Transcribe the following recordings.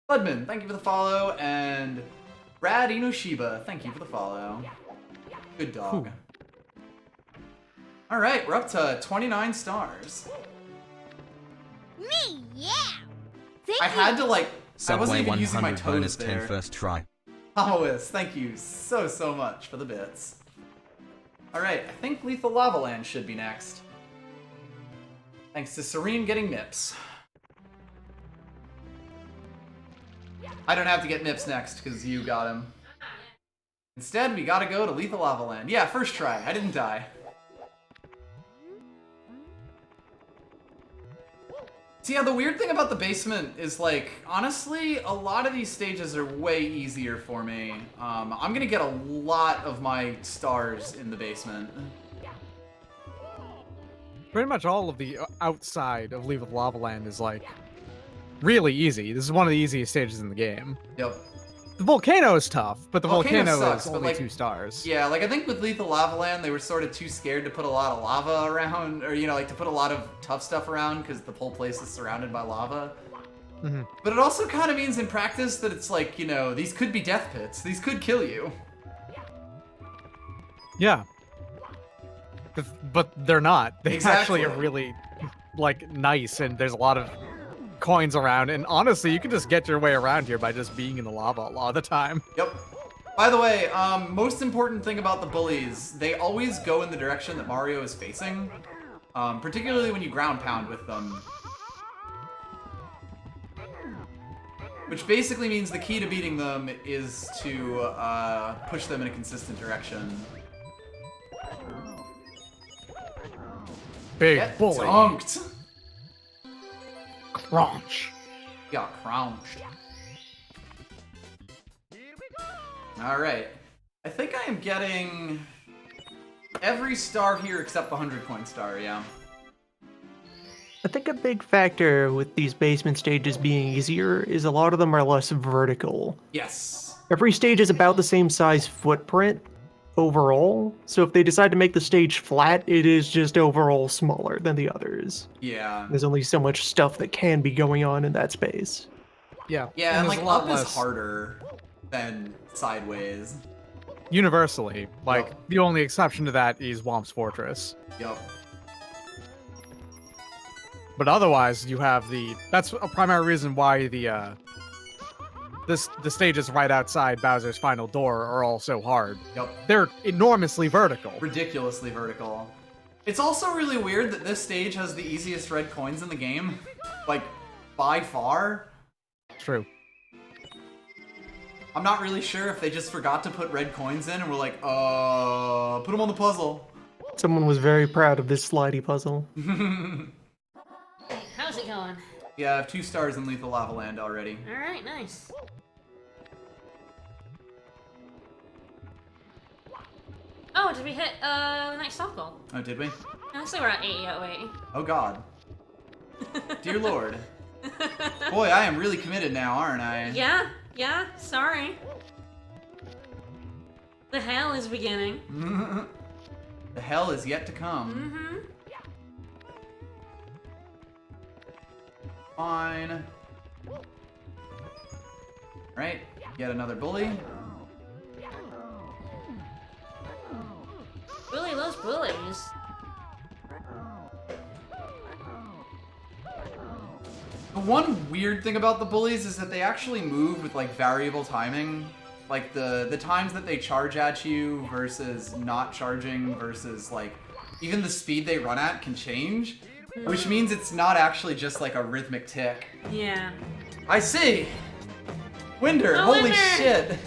Budman, thank you for the follow, and Brad Inoshiba, thank you for the follow. Good dog. All right, we're up to 29 stars. Me, yeah. I had to like, I wasn't Subway even using my 100 toes bonus there. 10 first try. Alois, thank you so much for the bits. All right, I think Lethal Lava Land should be next. Thanks to Serene getting MIPS. I don't have to get MIPS next because you got him. Instead, we gotta go to Lethal Lava Land. Yeah, first try. I didn't die. So yeah, the weird thing about the basement is, like, honestly, a lot of these stages are way easier for me. I'm gonna get a lot of my stars in the basement. Pretty much all of the outside of Lethal Lava Land is, like, really easy. This is one of the easiest stages in the game. Yep. The Volcano is tough, but the Volcano sucks, is but, only like, 2 stars. Yeah, like, I think with Lethal Lava Land, they were sort of too scared to put a lot of lava around, or, you know, like, to put a lot of tough stuff around, because the whole place is surrounded by lava. Mm-hmm. But it also kind of means in practice that it's like, you know, these could be death pits. These could kill you. Yeah. But they're not. They Exactly. actually are really, like, nice, and there's a lot of coins around, and honestly, you can just get your way around here by just being in the lava a lot of the time. Yep. By the way, most important thing about the bullies, they always go in the direction that Mario is facing, particularly when you ground pound with them. Which basically means the key to beating them is to push them in a consistent direction. Big Get bully. dunked. Crunch. Got crounched. Alright. I think I am getting every star here except the 100 coin star, yeah. I think a big factor with these basement stages being easier is a lot of them are less vertical. Yes. Every stage is about the same size footprint overall, so if they decide to make the stage flat, it is just overall smaller than the others. Yeah. There's only so much stuff that can be going on in that space. Yeah. Yeah, and there's like a lot up less is harder than sideways. universally. Like, Yup. the only exception to that is Womp's Fortress. Yup. But otherwise, you have that's a primary reason why the stages right outside Bowser's final door are all so hard. Yup. They're enormously vertical. Ridiculously vertical. It's also really weird that this stage has the easiest red coins in the game. Like, by far. True. I'm not really sure if they just forgot to put red coins in and were like, put them on the puzzle. Someone was very proud of this slidey puzzle. How's it going? Yeah, I have 2 stars in Lethal Lava Land already. Alright, nice. Oh, did we hit the next stop goal? Oh, did we? I see we're at 80 out of 80. Oh god. Dear lord. Boy, I am really committed now, aren't I? Yeah, sorry. The hell is beginning. The hell is yet to come. Mm-hmm. Fine. Right, yet another bully. Bully loves bullies. The one weird thing about the bullies is that they actually move with like variable timing. Like the times that they charge at you versus not charging versus like even the speed they run at can change. Which means it's not actually just like a rhythmic tick. Yeah. I see! Winder, Oh, holy Winder! shit!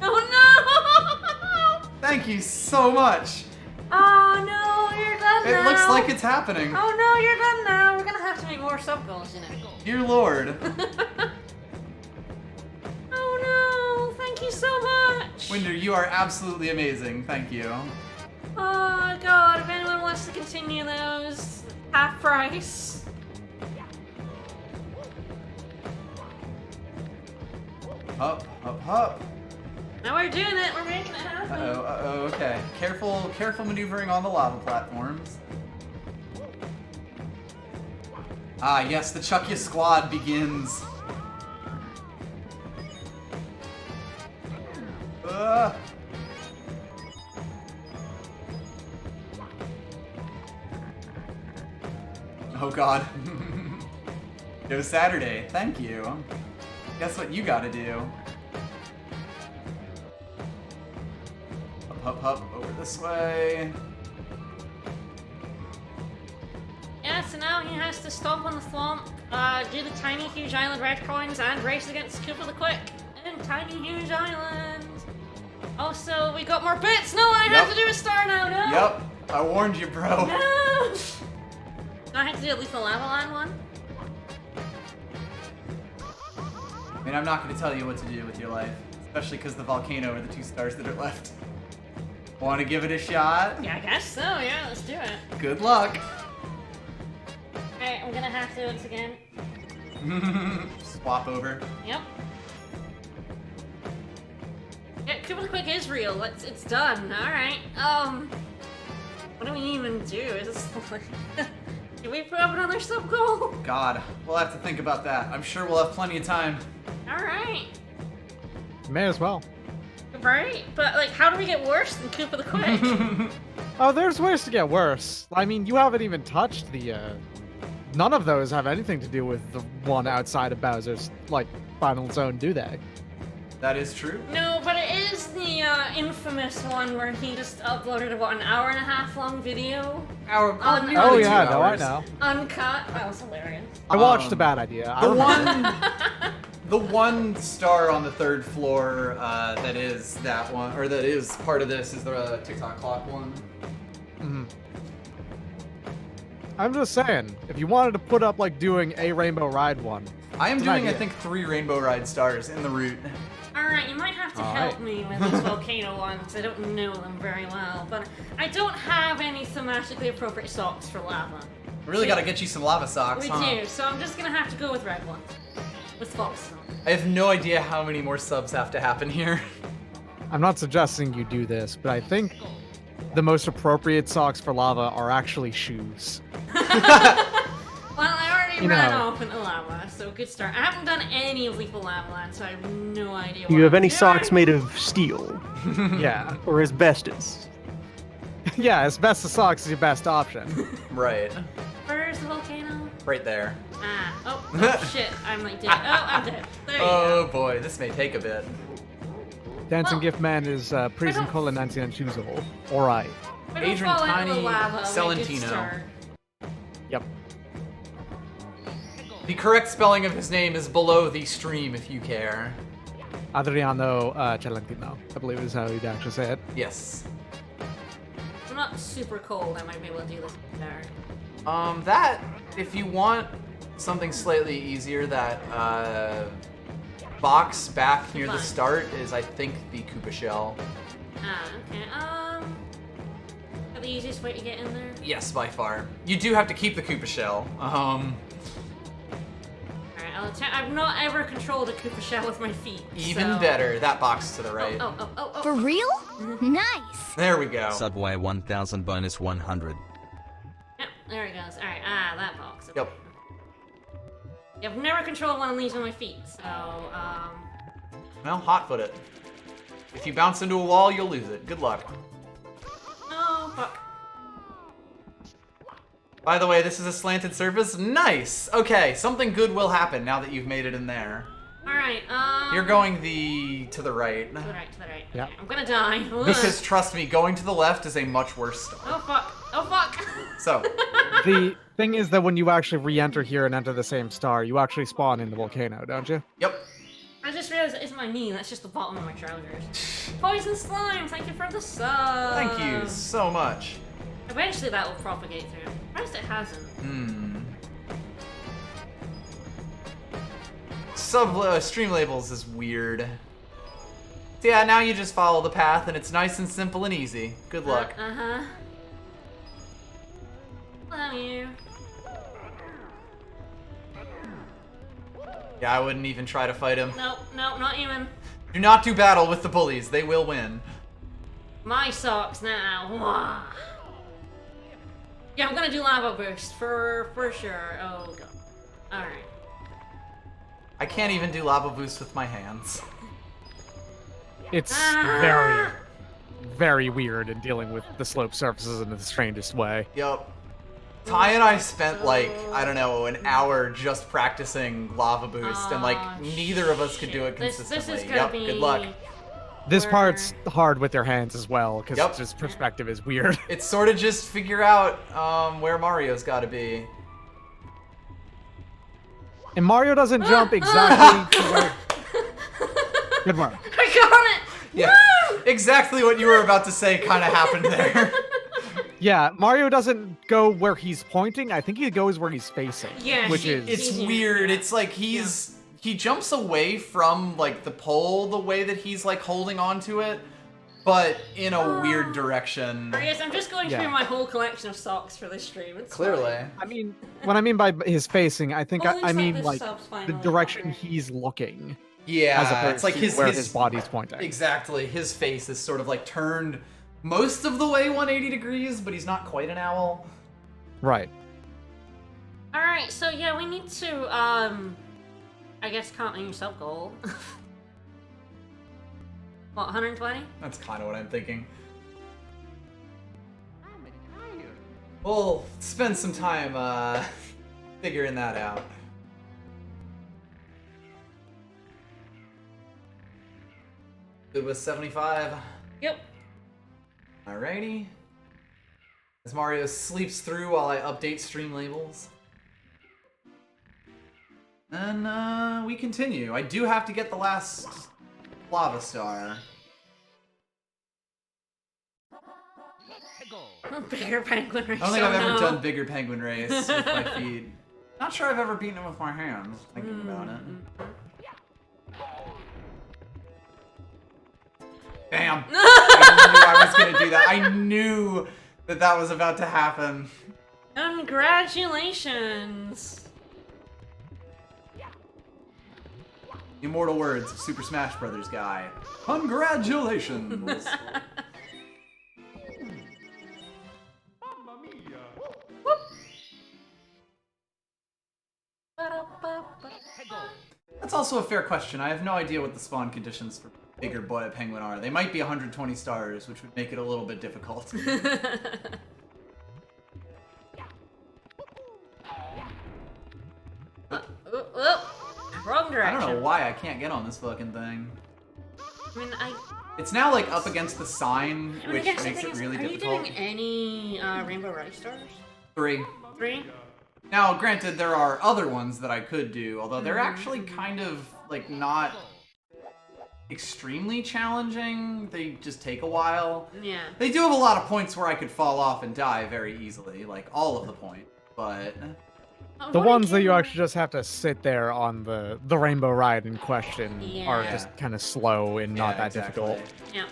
Oh no! Thank you so much! Oh no, you're done now! It looks like it's happening. Oh no, you're done now! We're gonna have to make more sub goals, you know. Dear lord. Oh no, thank you so much! Winder, you are absolutely amazing. Thank you. Oh god, if anyone wants to continue those, half price. Up, up, up. Now we're doing it, we're making it happen. Uh-oh, okay. Careful maneuvering on the lava platforms. Ah, yes, the Chuck Ya squad begins. Oh god. Joe Saturday, thank you. Guess what you gotta do? Up, over this way. Yeah, so now he has to stomp on the swamp, do the tiny huge island red coins, and race against Koopa the Quick in tiny huge island. Also, we got more bits! No, I have to do a star now, no! Yep, I warned you, bro. No! I have to do at least the lava line one. I mean, I'm not gonna tell you what to do with your life, especially because the volcano are the 2 stars that are left. Want to give it a shot? Yeah, I guess so, yeah, let's do it. Good luck. Alright, I'm gonna have to do this again. Swap over. Yep. Yeah, Koopa the Quick is real. It's done. Alright. What do we even do? Is this like... Can we put up another sub goal? God, we'll have to think about that. I'm sure we'll have plenty of time. Alright. May as well. Right? But, like, how do we get worse than Koopa the Quick? Oh, there's ways to get worse. I mean, you haven't even touched the, None of those have anything to do with the one outside of Bowser's, like, final zone, do they? That is true. No, but it is the infamous one where he just uploaded about an hour and a half long video. Nearly Oh 2 yeah, no, I hours. know. Uncut. That was hilarious. I watched a bad idea. I The remember. one, the 1 star on the 3rd floor that is that one, or that is part of this, is the TikTok clock one. Mhm. I'm just saying, if you wanted to put up like doing a Rainbow Ride one, I am It's an doing, I idea. think, 3 Rainbow Ride stars in the route. Alright, you might have to help me with these volcano ones. I don't know them very well, but I don't have any thematically appropriate socks for lava. We really gotta get you some lava socks, We huh? do, so I'm just gonna have to go with red ones. With false. I have no idea how many more subs have to happen here. I'm not suggesting you do this, but I think the most appropriate socks for lava are actually shoes. Well, I already You ran know. off into lava, so good start. I haven't done any of Lethal Lava Land, so I have no idea Do what you have I'm any doing. socks made of steel Yeah. or asbestos? Yeah, asbestos socks is your best option. Right. Where's the volcano? Right there. Ah, oh shit, I'm like dead. Oh, I'm dead. There you Oh go. boy, this may take a bit. Dancing Well, Gift Man is prison don't- colon Nancy and Choosable. Alright. I don't Adrian fall into the Tiny lava, like, good Celentino. start. Yep. The correct spelling of his name is below the stream if you care. Adriano Celentino, I believe is how you'd actually say it. Yes. I'm not super cold, I might be able to do this better. That, if you want something slightly easier, that box back near the Fine. start is, I think, the Koopa shell. Ah, okay. Is that the easiest way to get in there? Yes, by far. You do have to keep the Koopa shell. Alright, I'll attempt. I've not ever controlled a Koopa shell with my feet. Even so- better, that box to the right. Oh. For real? Nice. There we go. Subway 1000 bonus 100. Yep, there he goes. Alright, that box. Yep. I've never controlled one of these with my feet, so, Well, hot-foot it. If you bounce into a wall, you'll lose it. Good luck. oh, fuck. By the way, this is a slanted surface. Nice! Okay, something good will happen now that you've made it in there. Alright, You're going to the right. To the right. Yeah. Okay, I'm gonna die. Ugh. Because trust me, going to the left is a much worse start. Oh, fuck. So, The thing is that when you actually re-enter here and enter the same star, you actually spawn in the volcano, don't you? yep. I just realized it isn't my knee, that's just the bottom of my trousers. Poison slime, thank you for the sub. Thank you so much. Eventually that will propagate through. First it hasn't. Stream labels is weird. So yeah, now you just follow the path and it's nice and simple and easy. Good luck. Uh-huh. Love you. Yeah, I wouldn't even try to fight him. No, not even. Do not do battle with the bullies. They will win. My socks now. Wah. Yeah, I'm gonna do lava boost for sure. Oh god. Alright. I can't even do lava boost with my hands. It's Ah! very, very weird in dealing with the slope surfaces in the strangest way. Yup. Ty and I spent like, I don't know, an hour just practicing Lava Boost, and like neither of us could do it consistently. This is gonna be... Good luck. This part's hard with your hands as well, because Yep. just perspective is weird. It's sort of just figure out where Mario's got to be. And Mario doesn't jump exactly to where... Good work. I got it! Yeah, Woo! exactly what you were about to say kind of happened there. Yeah, Mario doesn't go where he's pointing. I think he goes where he's facing. Yeah, which is... It's weird. It's like he jumps away from like the pole the way that he's like holding onto it, but in a weird direction. I guess I'm just going through my whole collection of socks for this stream. It's Clearly. fine. I mean, what I mean by his facing, I think Only I mean this like sub's fine, the only direction okay. he's looking. Yeah, As opposed it's like to where his body's pointing. Exactly. His face is sort of like turned most of the way 180 degrees, but he's not quite an owl. Right. Alright, so yeah, we need to, I guess count on your sub-goal. What, 120? That's kind of what I'm thinking. We'll spend some time figuring that out. It was 75. Yep. Alrighty. As Mario sleeps through while I update stream labels. And we continue. I do have to get the last lava star. Bigger penguin race. I don't think I've ever no. done bigger penguin race with my feet. Not sure I've ever beaten it with my hands, thinking about it. Bam! I knew I was gonna do that. I knew that that was about to happen. Congratulations! Immortal words of Super Smash Brothers guy. Congratulations! That's also a fair question. I have no idea what the spawn conditions for bigger boy penguin are. They might be 120 stars, which would make it a little bit difficult. Wrong I direction. don't know why I can't get on this fucking thing. I mean, It's now like up against the sign, I mean, I which guess the makes thing it is, really are difficult. you doing any Rainbow Rice Stars? 3. 3? Now, granted, there are other ones that I could do, although they're actually kind of, like, not extremely challenging. They just take a while. Yeah. They do have a lot of points where I could fall off and die very easily, like, all of the points, but... The ones that you actually just have to sit there on the rainbow ride in question are Yeah. just kind of slow and not that exactly. difficult. Yeah.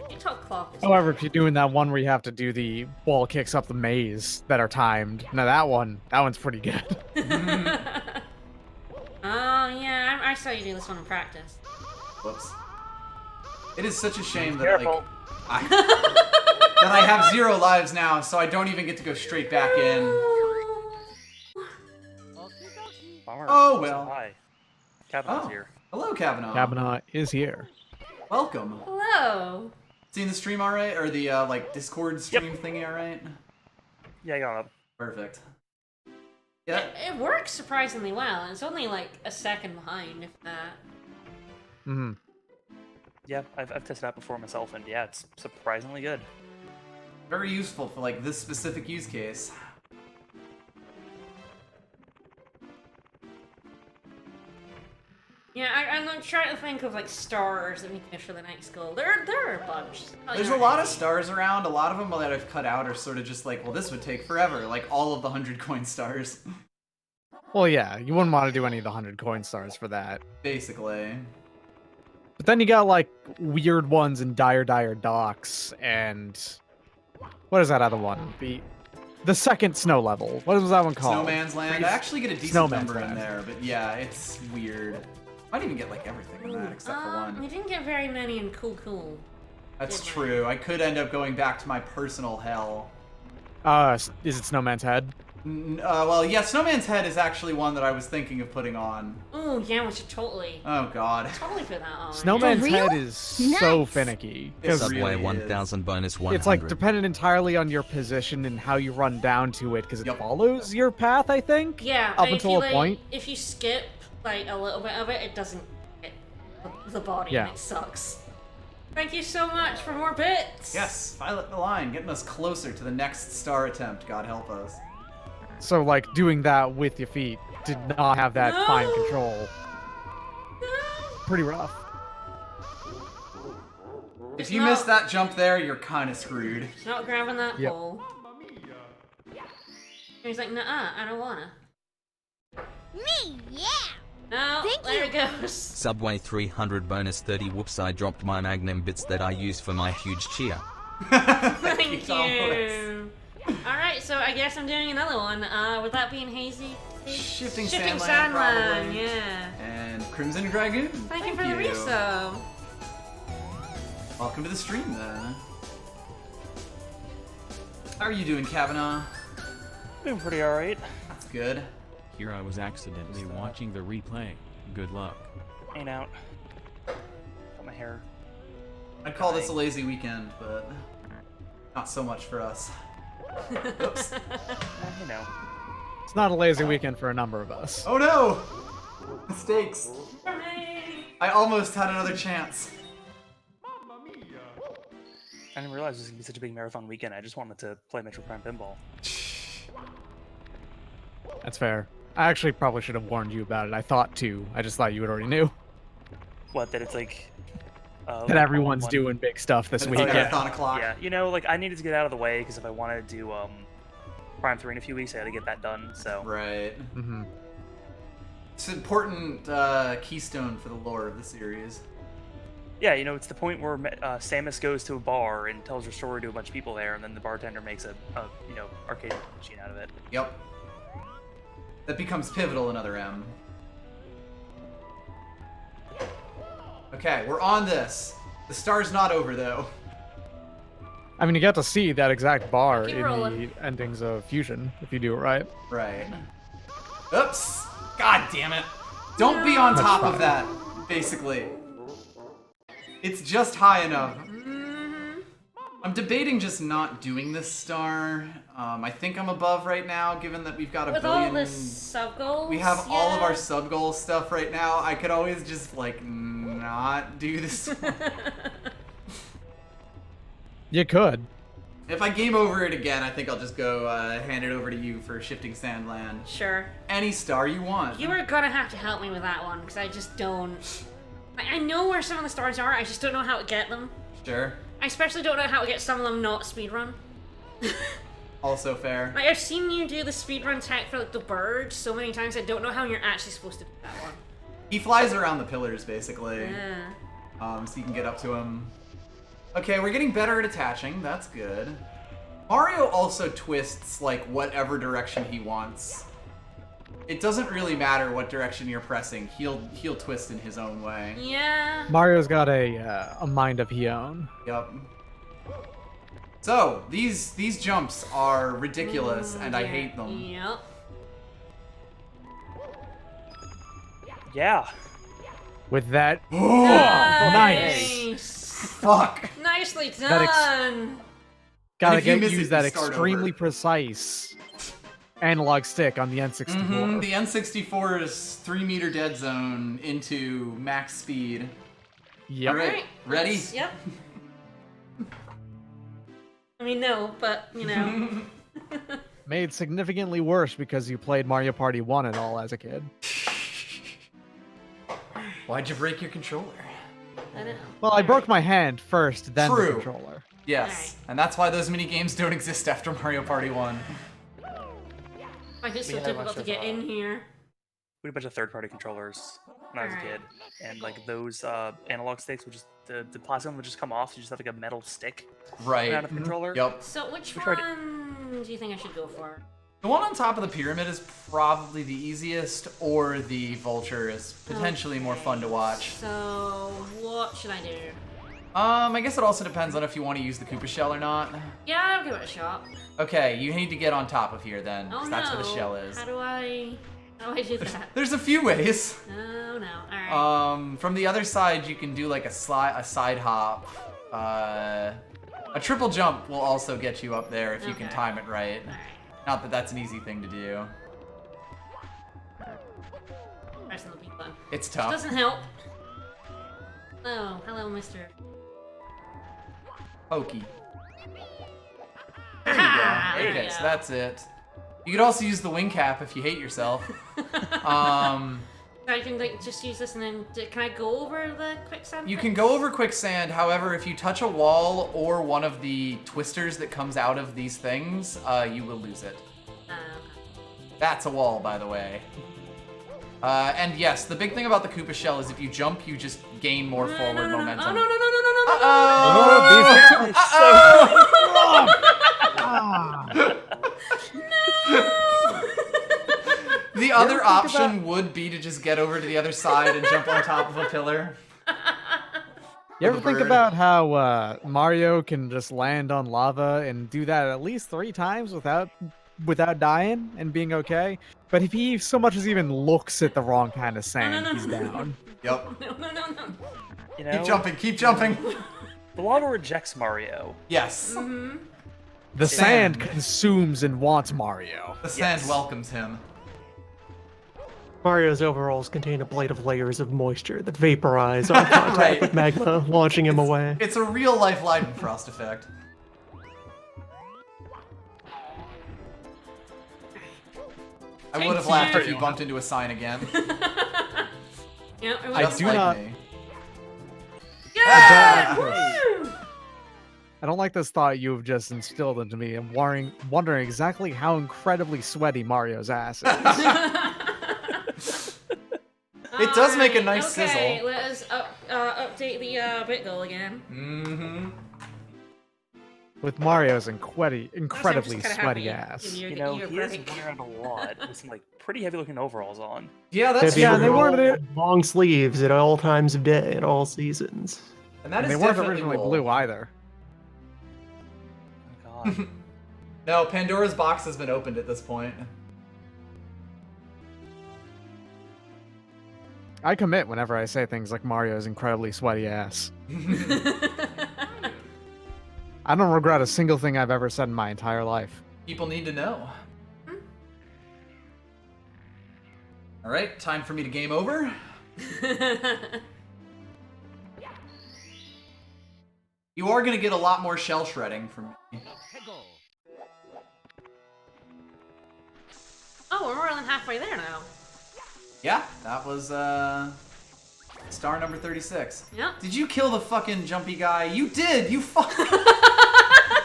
You talk clock. However, if you're doing that one where you have to do the wall kicks up the maze that are timed, now that one's pretty good. Oh, yeah, I saw you do this one in practice. Whoops. It is such a shame that, like, that I have 0 lives now, so I don't even get to go straight back in. Bummer. Oh, well. Hi. Kavanaugh's Oh, here. hello, Kavanaugh. Kavanaugh is here. Welcome. Hello. Seeing the stream alright? Or the, like, Discord stream thingy alright? Yeah, I got up. Perfect. Yeah. It works surprisingly well. It's only like a second behind, if that. Mm-hmm. Yeah, I've tested out before myself, and yeah, it's surprisingly good. Very useful for, like, this specific use case. Yeah, I'm trying to think of like stars that we can for the next goal. There are a bunch. There's a lot of stars around. A lot of them that I've cut out are sort of just like, well, this would take forever. Like, all of the 100 coin stars. Well, yeah, you wouldn't want to do any of the 100 coin stars for that. Basically. But then you got, like, weird ones in Dire Docks, and... What is that other one? The second snow level. What was that one called? Snowman's Land. I actually get a decent Snowman's number in Land. there, but yeah, it's weird. Might even get, like, everything in that except for We one. didn't get very many in Cool. That's did we? true. I could end up going back to my personal hell. Is it Snowman's Head? Well, yeah, Snowman's Head is actually one that I was thinking of putting on. Ooh, yeah, we should totally Oh, God. put that on. Snowman's For real? head is so Nice. finicky. It 'Cause really Subway is. 1000 bonus 100. it's like dependent entirely on your position and how you run down to it, because it Yep. follows your path, I think? Yeah, Up if until you, a like, point. If you skip like a little bit of it, it doesn't hit the body, Yeah. and it sucks. Thank you so much for more bits. Yes, Violet the Line, getting us closer to the next star attempt, God help us. So, like, doing that with your feet did not have that fine No. control. No. Pretty rough. If you miss that jump there, you're kind of screwed. Not grabbing that Yep. pole. He's like, nuh-uh, I don't wanna. Me, yeah. No, Thank there you. it goes. Subway 300 bonus 30. Whoops, I dropped my magnum bits that I use for my huge cheer. Thank Thomas. you. Alright, so I guess I'm doing another one. With that being Hazy? Shifting Shifting Sandland, Sandland, probably. yeah. And Crimson Dragoon. Thank you for the resub. Welcome to the stream, then. How are you doing, Kavanaugh? Doing pretty alright. That's good. Here I was accidentally watching the replay. Good luck. Ain't out. Got my hair. I'd call this a lazy weekend, but not so much for us. Oops. You know. It's not a lazy weekend for a number of us. Oh no! Mistakes. For me. I almost had another chance. I didn't realize it was gonna be such a big marathon weekend. I just wanted to play Metro Prime Pinball. That's fair. I actually probably should have warned you about it. I thought too. I just thought you already knew. What? That it's like. That everyone's doing big stuff this It's week. like Yeah. marathon o'clock. Yeah, you know, like I needed to get out of the way because if I wanted to do Prime 3 in a few weeks, I had to get that done. So Right. Mm-hmm. It's an important keystone for the lore of the series. yeah, you know, it's the point where Samus goes to a bar and tells her story to a bunch of people there, and then the bartender makes a arcade machine out of it. Yep. That becomes pivotal in Other M. Okay, we're on this. The star's not over, though. I mean, you get to see that exact bar Keep in rolling. the endings of Fusion, if you do it right. Right. Oops! God damn it. Don't be on top of that, basically. It's just high enough. I'm debating just not doing this star. I think I'm above right now, given that we've got a With billion... all the sub goals. We have all of yeah. our sub-goal stuff right now. I could always just, like, not do this one. You could. If I game over it again, I think I'll just go hand it over to you for Shifting Sandland. Sure. Any star you want. You are gonna have to help me with that one, because I just don't... I know where some of the stars are, I just don't know how to get them. Sure. I especially don't know how to get some of them not speedrun. Also fair. Like, I've seen you do the speedrun tech for, like, the bird so many times, I don't know how you're actually supposed to do that one. He flies around the pillars, basically. Yeah. So you can get up to him. Okay, we're getting better at attaching. That's good. Mario also twists, like, whatever direction he wants. It doesn't really matter what direction you're pressing. He'll twist in his own way. Yeah. Mario's got a mind of his own. Yep. So, these jumps are ridiculous, and I Yeah. hate them. Yep. Yeah. With that, Nice. Fuck! Nicely That done. gotta if you get miss it, use that you start extremely over. precise analog stick on the N64. The N64's 3-meter dead zone into max speed. Yep. Alright, ready? Yes, Yep. I mean, no, but, you know. Made significantly worse because you played Mario Party 1 and all as a kid. Why'd you break your controller? I don't know. Well, I broke my hand first, then True. the controller. Yes, Alright. and that's why those mini games don't exist after Mario Party 1. Like, it's We so had a difficult bunch to of, get in here. We had a bunch of third-party controllers when I was a Alright. kid, and like those analog sticks would just the plastic one would just come off. So you just have like a metal stick Right. around the controller. Yep. So, which We tried one do you think I should go for? The one on top of the pyramid is probably the easiest, or the vulture is potentially more fun to watch. So, what should I do? I guess it also depends on if you want to use the Koopa shell or not. Yeah, I'll give it a shot. Okay, you need to get on top of here then, Oh 'cause no. that's where the shell is. How do I do that? There's a few ways. Oh no. Alright. From the other side, you can do like a side hop. A triple jump will also get you up there if you can Okay. time it right. Alright. Not that that's an easy thing to do. Pressing the B button. It's Which tough. doesn't help. Oh, hello, mister. Pokey. There you Ah, go. there Okay, you so go. that's it. You could also use the wing cap if you hate yourself. I can like just use this and then can I go over the quicksand? You can go over quicksand, however, if you touch a wall or one of the twisters that comes out of these things, you will lose it. That's a wall, by the way. And yes, the big thing about the Koopa shell is if you jump, you just gain more forward momentum. Oh no no no no no no no! Uh-oh! The other option would be to just get over to the other side and jump on top of a pillar. You ever Of a think bird. about how Mario can just land on lava and do that at least 3 times without dying and being okay? But if he so much as even looks at the wrong kind of sand, no, he's no. down. Yep. No no no no! You know, Keep jumping, keep jumping. the lava rejects Mario. Yes. The Sand. sand consumes and wants Mario. The sand Yes. welcomes him. Mario's overalls contain a blade of layers of moisture that vaporize on contact Right. with magma, launching him away. It's a real life Leidenfrost effect. I would have laughed if you bumped into a sign again. Yeah, it I Just do like not- me. Yeah! Ah! Woo! I don't like this thought you have just instilled into me. I'm wondering exactly how incredibly sweaty Mario's ass is. It does make a Alright, nice okay, sizzle. let us update the bit goal again. Mm-hmm. With Mario's incredibly Just kinda sweaty happy ass. to give You know, you a he is break. running around a lot with some like pretty heavy looking overalls on. Yeah, that's Heavy Yeah, true. they weren't overalls, long sleeves at all times of day, at all seasons. And that is They weren't definitely originally wool. blue either. Oh my god. No, Pandora's box has been opened at this point. I commit whenever I say things like Mario's incredibly sweaty ass. I don't regret a single thing I've ever said in my entire life. People need to know. All right, time for me to game over. You are gonna get a lot more shell shredding from me. Oh, we're more than halfway there now. Yeah, that was star number 36. Yep. Did you kill the fucking jumpy guy? You did. You fuck.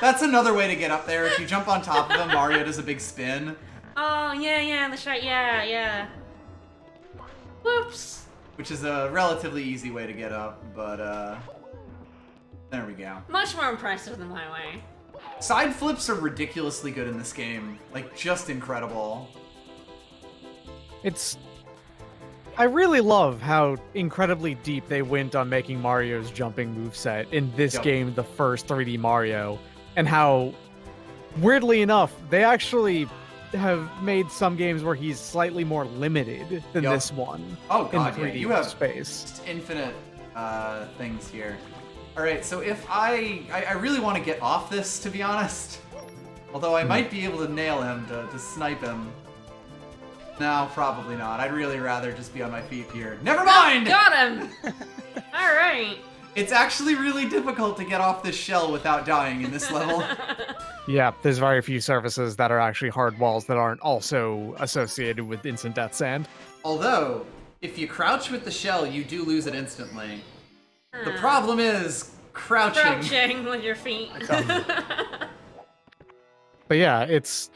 That's another way to get up there. If you jump on top of him, Mario does a big spin. Oh, yeah, that's right, yeah. Whoops. Which is a relatively easy way to get up, but there we go. Much more impressive than my way. Side flips are ridiculously good in this game. Like, just incredible. I really love how incredibly deep they went on making Mario's jumping moveset in this Yep. game, the first 3D Mario, and how, weirdly enough, they actually have made some games where he's slightly more limited than Yep. this one Oh in the god, yeah, 3D you have space. just infinite things here. Alright, so if I really want to get off this, to be honest. Although I might be able to nail him, to snipe him. No, probably not. I'd really rather just be on my feet here. Never mind! Got him! Alright. It's actually really difficult to get off this shell without dying in this level. Yeah, there's very few surfaces that are actually hard walls that aren't also associated with instant death sand. Although, if you crouch with the shell, you do lose it instantly. The Hmm. problem is crouching. Crouching with your feet. But yeah, it's...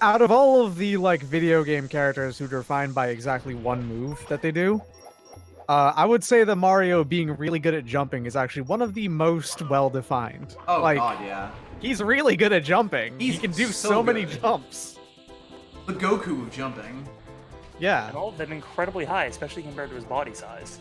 Out of all of the, like, video game characters who are defined by exactly one move that they do, I would say that Mario being really good at jumping is actually one of the most well-defined. Oh like, god, yeah. he's really good at jumping. He He's can do so so many good. jumps. The Goku of jumping. Yeah. And all of them incredibly high, especially compared to his body size.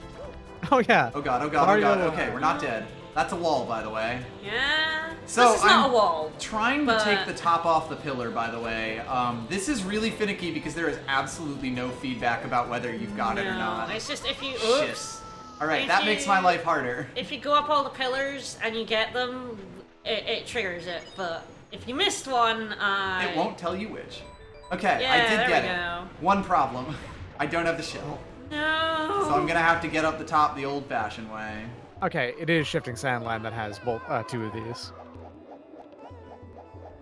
Oh yeah. Oh god, oh god, Mario- oh god. Okay, we're not dead. That's a wall, by the way. Yeah. So this is not I'm a wall. Trying to but- take the top off the pillar, by the way. This is really finicky because there is absolutely no feedback about whether you've got it or No, not. it's just if you. Shit. Oops. Alright, if that you- makes my life harder. If you go up all the pillars and you get them, it triggers it. But if you missed one, It won't tell you which. Okay, Yeah, I did there get we it. go. One problem. I don't have the shell. No. So I'm gonna have to get up the top the old-fashioned way. Okay, it is Shifting Sandland that has both 2 of these.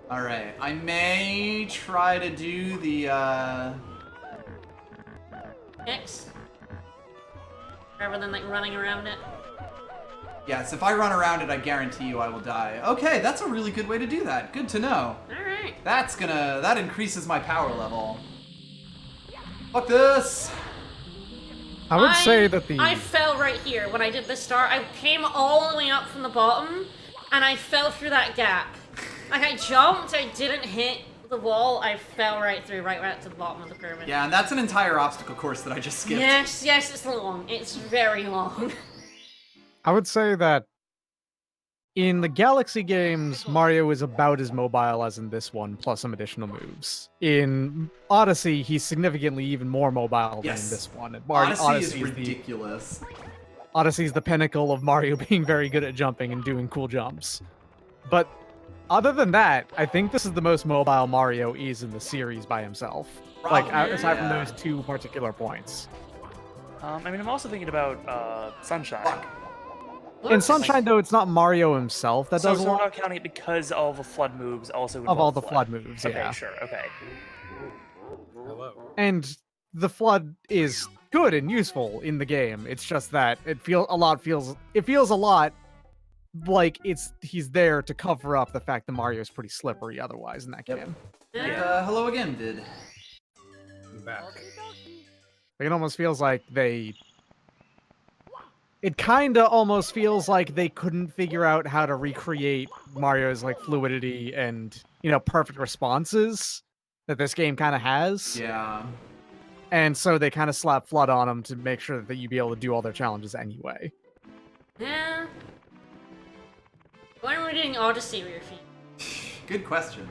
Alright, I may try to do the, X. Rather than like running around it. Yes, if I run around it, I guarantee you I will die. Okay, that's a really good way to do that. Good to know. Alright. That increases my power level. Fuck this! I would say that the I fell right here when I did the start. I came all the way up from the bottom, and I fell through that gap. Like, I jumped, I didn't hit the wall, I fell right through, right to the bottom of the pyramid. Yeah, and that's an entire obstacle course that I just skipped. Yes, it's long. It's very long. I would say that in the Galaxy games, Mario is about as mobile as in this one, plus some additional moves. In Odyssey, he's significantly even more mobile than Yes. in this one. And Odyssey is ridiculous. Odyssey's the pinnacle of Mario being very good at jumping and doing cool jumps. But other than that, I think this is the most mobile Mario is in the series by himself. Like, Probably, aside from yeah. those 2 particular points. I mean, I'm also thinking about Sunshine. Fuck. In Sunshine, though, it's not Mario himself that So, does a so we're lot not counting it because all the flood moves also of all involve the flood moves, Okay, yeah. sure, okay. And the flood is good and useful in the game. It's just that it feels a lot like he's there to cover up the fact that Mario's pretty slippery otherwise in that Yep. game. Hello again, Vid. It almost feels like it kinda almost feels like they couldn't figure out how to recreate Mario's like fluidity and, perfect responses that this game kinda has. Yeah. And so they kinda slap flood on him to make sure that you'd be able to do all their challenges anyway. Yeah. Why are we doing Odyssey with your feet? Good question.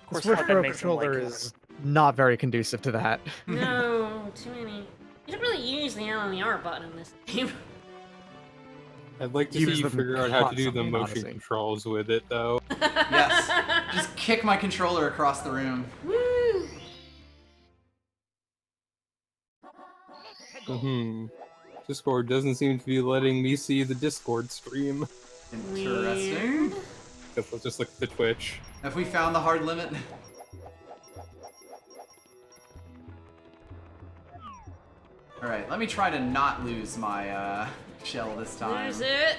Of course, Switch that Pro makes them, like, controller is not very conducive to that. No, too many. You don't really use the L and the R button in this game. I'd like to Use see you them figure out how to do the constantly, motion honestly. controls with it, though. Yes. Just kick my controller across the room. Woo! Discord doesn't seem to be letting me see the Discord stream. Interesting. Guess let's just look at the Twitch. Have we found the hard limit? Alright, let me try to not lose my shell this time. There's it.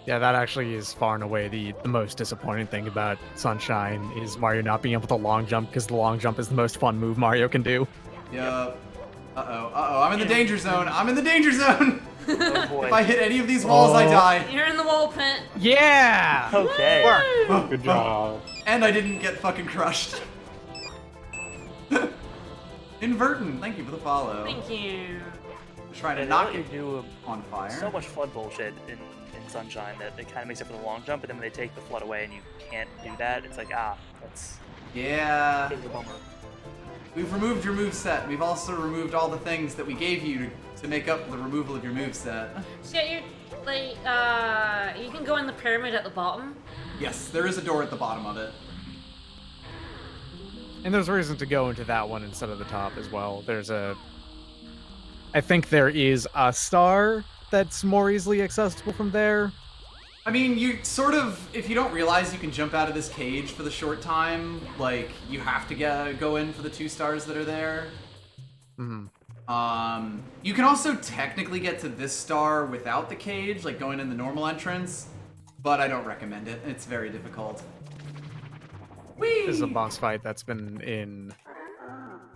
Yeah, that actually is far and away the most disappointing thing about Sunshine is Mario not being able to long jump because the long jump is the most fun move Mario can do. Yup. Uh-oh, I'm in the danger zone! I'm in the danger zone! Oh boy. If I hit any of these walls, I die. You're in the wall pit. Yeah! Okay. Good job. And I didn't get fucking crushed. Invertin, thank you for the follow. Thank you. Trying to They knock let you it do on fire. so much flood bullshit in Sunshine that it kind of makes up for the long jump, but then when they take the flood away and you can't do that, it's like, that's Yeah. a bummer. We've removed your moveset. We've also removed all the things that we gave you to make up the removal of your moveset. So yeah, you're like, you can go in the pyramid at the bottom. Yes, there is a door at the bottom of it. And there's a reason to go into that one instead of the top as well. I think there is a star that's more easily accessible from there. I mean, you sort of, if you don't realize you can jump out of this cage for the short time, like, you have to go in for the 2 stars that are there. Mm-hmm. You can also technically get to this star without the cage, like going in the normal entrance, but I don't recommend it. It's very difficult. Whee! This is a boss fight that's been in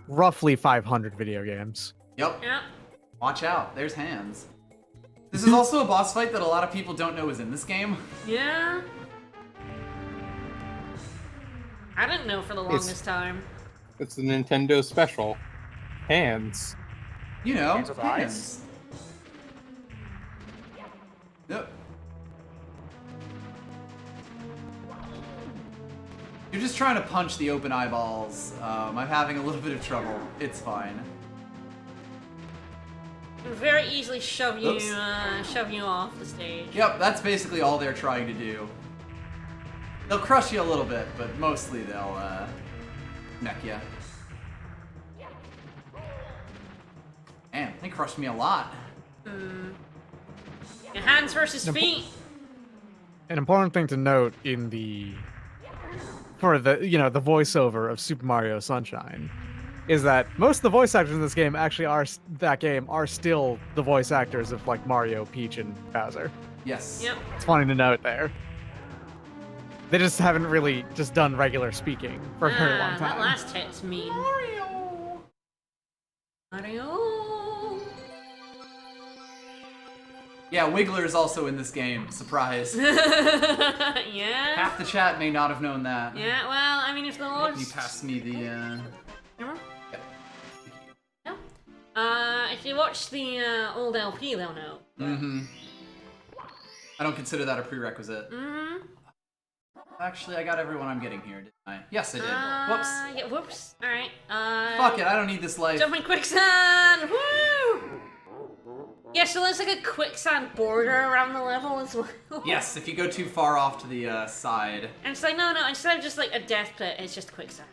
roughly 500 video games. Yep. Yeah. Watch out. There's hands. This is also a boss fight that a lot of people don't know is in this game. Yeah. I didn't know for the longest time. It's a Nintendo special. Hands. You know, Hands with eyes? Yep. You're just trying to punch the open eyeballs. I'm having a little bit of trouble. It's fine. Can very easily shove you, Oops. shove you off the stage. Yep, that's basically all they're trying to do. They'll crush you a little bit, but mostly they'll neck you. Man, they crushed me a lot. Your hands versus feet. An important thing to note in the for the the voiceover of Super Mario Sunshine is that most of the voice actors in this game actually are still the voice actors of like Mario, Peach, and Bowser. Yes. Yep. It's funny to note there. They just haven't really just done regular speaking for a very long time. That last hit's mean. Mario. Yeah, Wiggler's also in this game. Surprise. Yeah. Half the chat may not have known that. Yeah. Well, I mean, if the Lord's. He passed me the. Remember? Yeah. No. If you watch the old LP, they'll know. Mm-hmm. I don't consider that a prerequisite. Mm-hmm. Actually, I got everyone I'm getting here, didn't I? Yes, I did. Whoops. Yeah, whoops. Alright. Fuck it, I don't need this life. Jumping quicksand! Woo! Yeah, so there's like a quicksand border around the level as well. Yes, if you go too far off to the side. And it's like, no, instead of just like a death pit, it's just quicksand.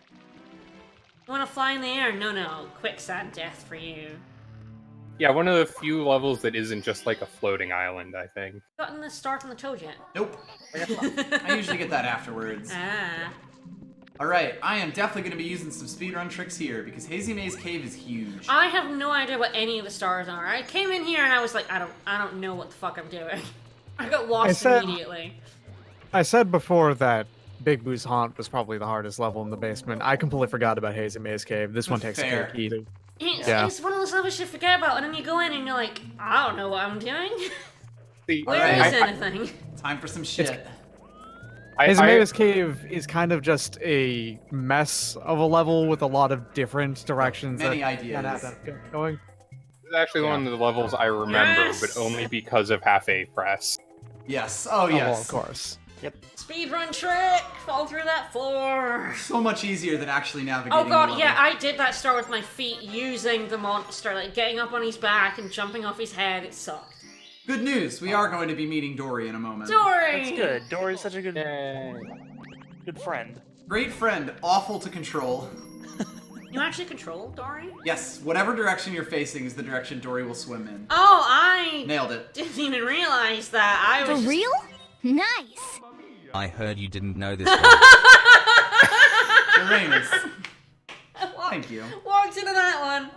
You wanna fly in the air? No, quicksand death for you. Yeah, one of the few levels that isn't just like a floating island, I think. Gotten the start on the toad yet? Nope. I usually get that afterwards. Ah. Alright, I am definitely going to be using some speedrun tricks here, because Hazy Maze Cave is huge. I have no idea what any of the stars are. I came in here and I was like, I don't know what the fuck I'm doing. I got lost immediately. I said before that Big Boo's Haunt was probably the hardest level in the basement. I completely forgot about Hazy Maze Cave. This one takes Fair. a cake easy. It's one of those levels you forget about, and then you go in and you're like, I don't know what I'm doing. See, Where is anything? Time for some shit. Hazy Maze Cave is kind of just a mess of a level with a lot of different directions. Many that ideas. have that going. It's actually one of the levels I remember, but only because of Half A Press. Yes. Oh, yes. Oh, well, of course. Yep. Speedrun trick! Fall through that floor! So much easier than actually navigating Oh the god, level. yeah, I did that star with my feet using the monster, like getting up on his back and jumping off his head. It sucked. Good news, we are going to be meeting Dory in a moment. Dory! That's good. Dory's such a good friend. Great friend, awful to control. You actually control Dory? Yes, whatever direction you're facing is the direction Dory will swim in. Oh, I Nailed it. didn't even realize that. I was For real? Nice. I heard you didn't know this one. Uranus. Thank you. Walked into that one.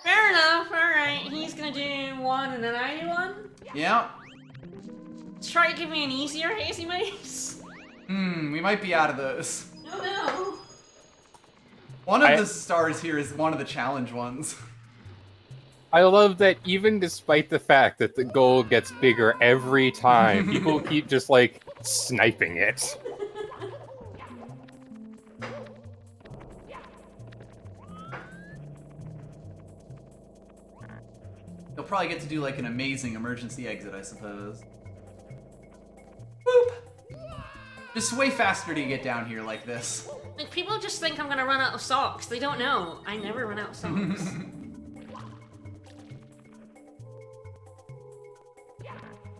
Fair enough, alright. He's gonna do one and then I do one. Yeah. Try to give me an easier Hazy Maze. We might be out of those. Oh no. One of the stars here is one of the challenge ones. I love that even despite the fact that the goal gets bigger every time, people keep just like sniping it. You'll probably get to do like an amazing emergency exit, I suppose. Boop! Just way faster to get down here like this. Like, people just think I'm gonna run out of socks. They don't know. I never run out of socks.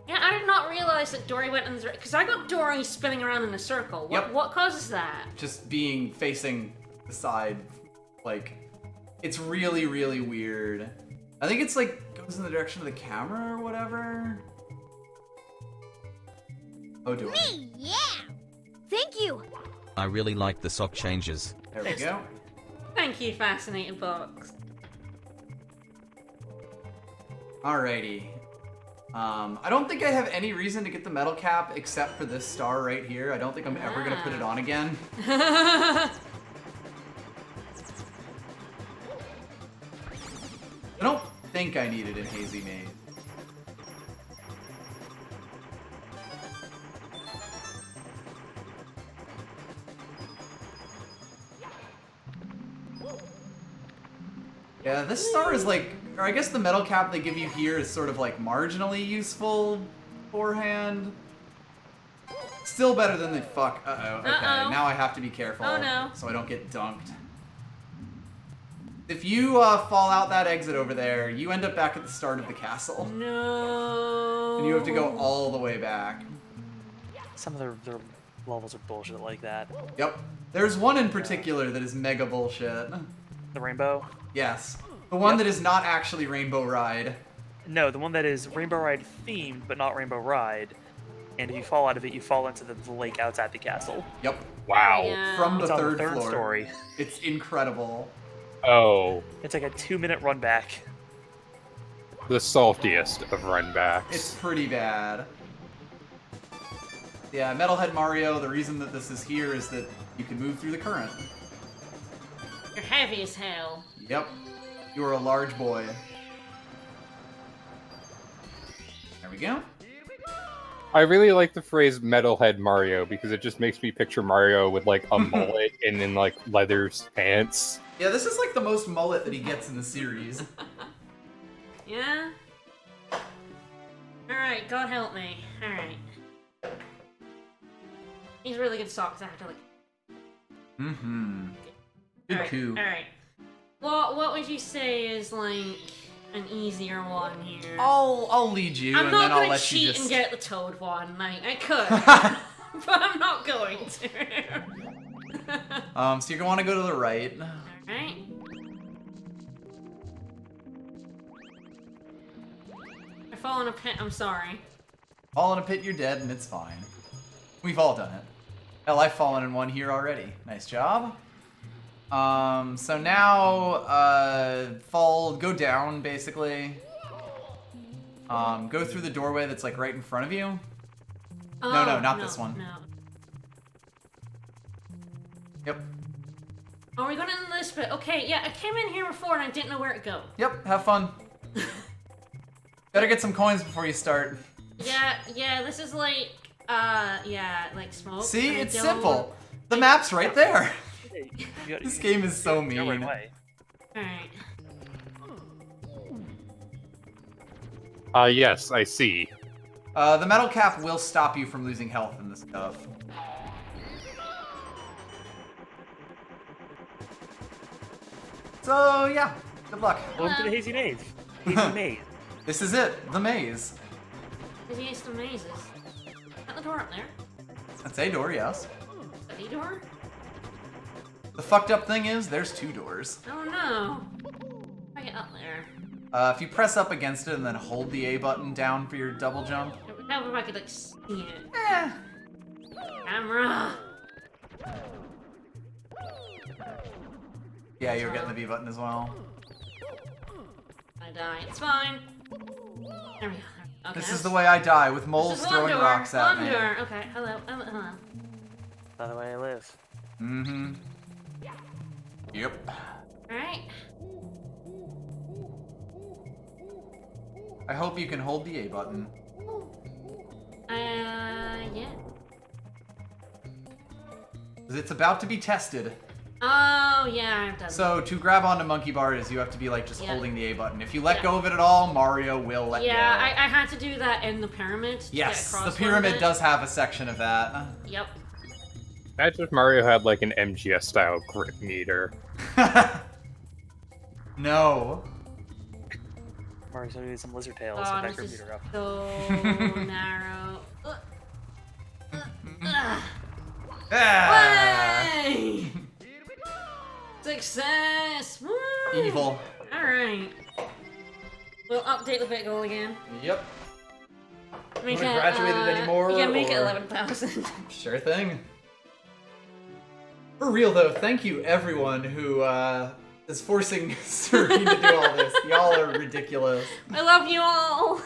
Yeah, I did not realize that Dory went in the... Because I got Dory spinning around in a circle. What causes that? Just being facing the side, like, it's really, really weird. I think it's like, goes in the direction of the camera or whatever. Oh, Dory. Me, yeah. Thank you. I really like the sock changes. There we go. Thank you, Fascinating Box. Alrighty. I don't think I have any reason to get the metal cap except for this star right here. I don't think I'm ever gonna put it on again. I don't think I need it in Hazy Maze. Yeah, this star is like Or I guess the metal cap they give you here is sort of like marginally useful beforehand. Still better than the fuck. Uh-oh. Okay, now I have to be careful. Oh, no. So I don't get dunked. If you fall out that exit over there, you end up back at the start of the castle. No. And you have to go all the way back. Some of their levels are bullshit like that. Yep. There's one in particular that is mega bullshit. The rainbow? Yes. The one that is not actually Rainbow Ride. No, the one that is Rainbow Ride themed, but not Rainbow Ride. And if you fall out of it, you fall into the lake outside the castle. Yep. Wow. Yeah. From the It's on third the third floor. story. It's incredible. Oh, It's like a 2-minute run back. the saltiest of runbacks. It's pretty bad. Yeah, Metalhead Mario, the reason that this is here is that you can move through the current. You're heavy as hell. Yep. You are a large boy. There we go. I really like the phrase Metalhead Mario because it just makes me picture Mario with like a mullet and in like leather pants. Yeah, this is like the most mullet that he gets in the series. Yeah? Alright, God help me. Alright. He's really good socks, I have to like... Mm-hmm. Good coup. Alright. What would you say is like an easier one here? I'll lead you, I'm and not then I'll gonna let you cheat just... and get the Toad one. Like, I could. But I'm not going to. So you're gonna want to go to the right. Alright. I fall in a pit, I'm sorry. Fall in a pit, you're dead, and it's fine. We've all done it. Hell, I've fallen in one here already. Nice job. So now, go down, basically. Go through the doorway that's, like, right in front of you. No, not this one. No. Yep. Are we going in this bit? Okay, yeah, I came in here before and I didn't know where to go. Yep, have fun. Better get some coins before you start. Yeah, this is like, like smoke. See, I it's don't- simple. The map's right there. This You game is so go right mean. away. Alright. Yes, I see. The metal cap will stop you from losing health in this stuff. So, yeah, good luck. Welcome to the Hazy Maze. Hazy Maze. This is it, the maze. Busiest of mazes. Is that the door up there? That's a door, yes. Is that the door? The fucked up thing is, there's two doors. Oh no. I get up there. If you press up against it and then hold the A button down for your double jump. How if I could like see it? Eh. Camera! Yeah, you're getting the B button as well. I die. It's fine. There we go. Okay. This is the way I die, with moles throwing rocks at me. Okay, hello. Hello. By the way I live. Mm-hmm. Yep. Alright. I hope you can hold the A button. Yeah. 'Cause it's about to be tested. Oh, yeah, I've done So to grab onto monkey bars, you have to be like just Yeah. holding the A button. If you let Yeah. go of it at all, Mario will let Yeah, go. I had to do that in the pyramid. To Yes, get across the one pyramid bit. does have a section of that. Yep. Imagine if Mario had like an MGS style grip meter. No. Mario's gonna do some lizard tails. Oh, So back this your is meter up. so narrow. Ah. Way! Success! Woo! Evil. Alright. We'll update the bit goal again. Yep. Make Haven't it, graduated anymore, Yeah, make it or- 11,000. Sure thing. For real though, thank you everyone who is forcing Serene to do all this. Y'all are ridiculous. I love you all!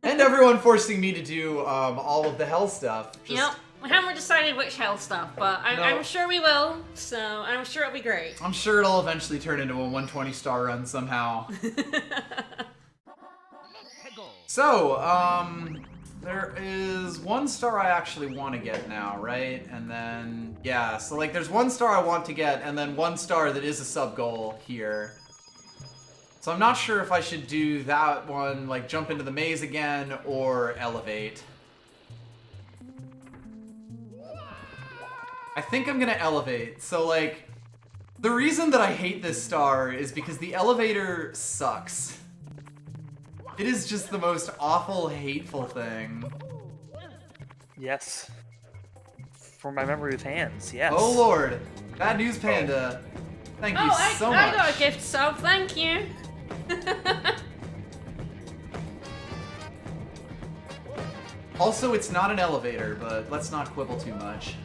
And everyone forcing me to do all of the hell stuff. Just, Yep. We haven't decided which hell stuff, but No. I'm sure we will, so I'm sure it'll be great. I'm sure it'll eventually turn into a 120 star run somehow. So, there is one star I actually want to get now, right? And then, yeah, so like there's one star I want to get, and then one star that is a sub goal here. So I'm not sure if I should do that one, like jump into the maze again, or elevate. I think I'm gonna elevate. So like, the reason that I hate this star is because the elevator sucks. It is just the most awful, hateful thing. Yes. For my memory with hands, yes. Oh lord. Bad news, Panda. Thank you so much. I got a gift sub, thank you. Also, it's not an elevator, but let's not quibble too much.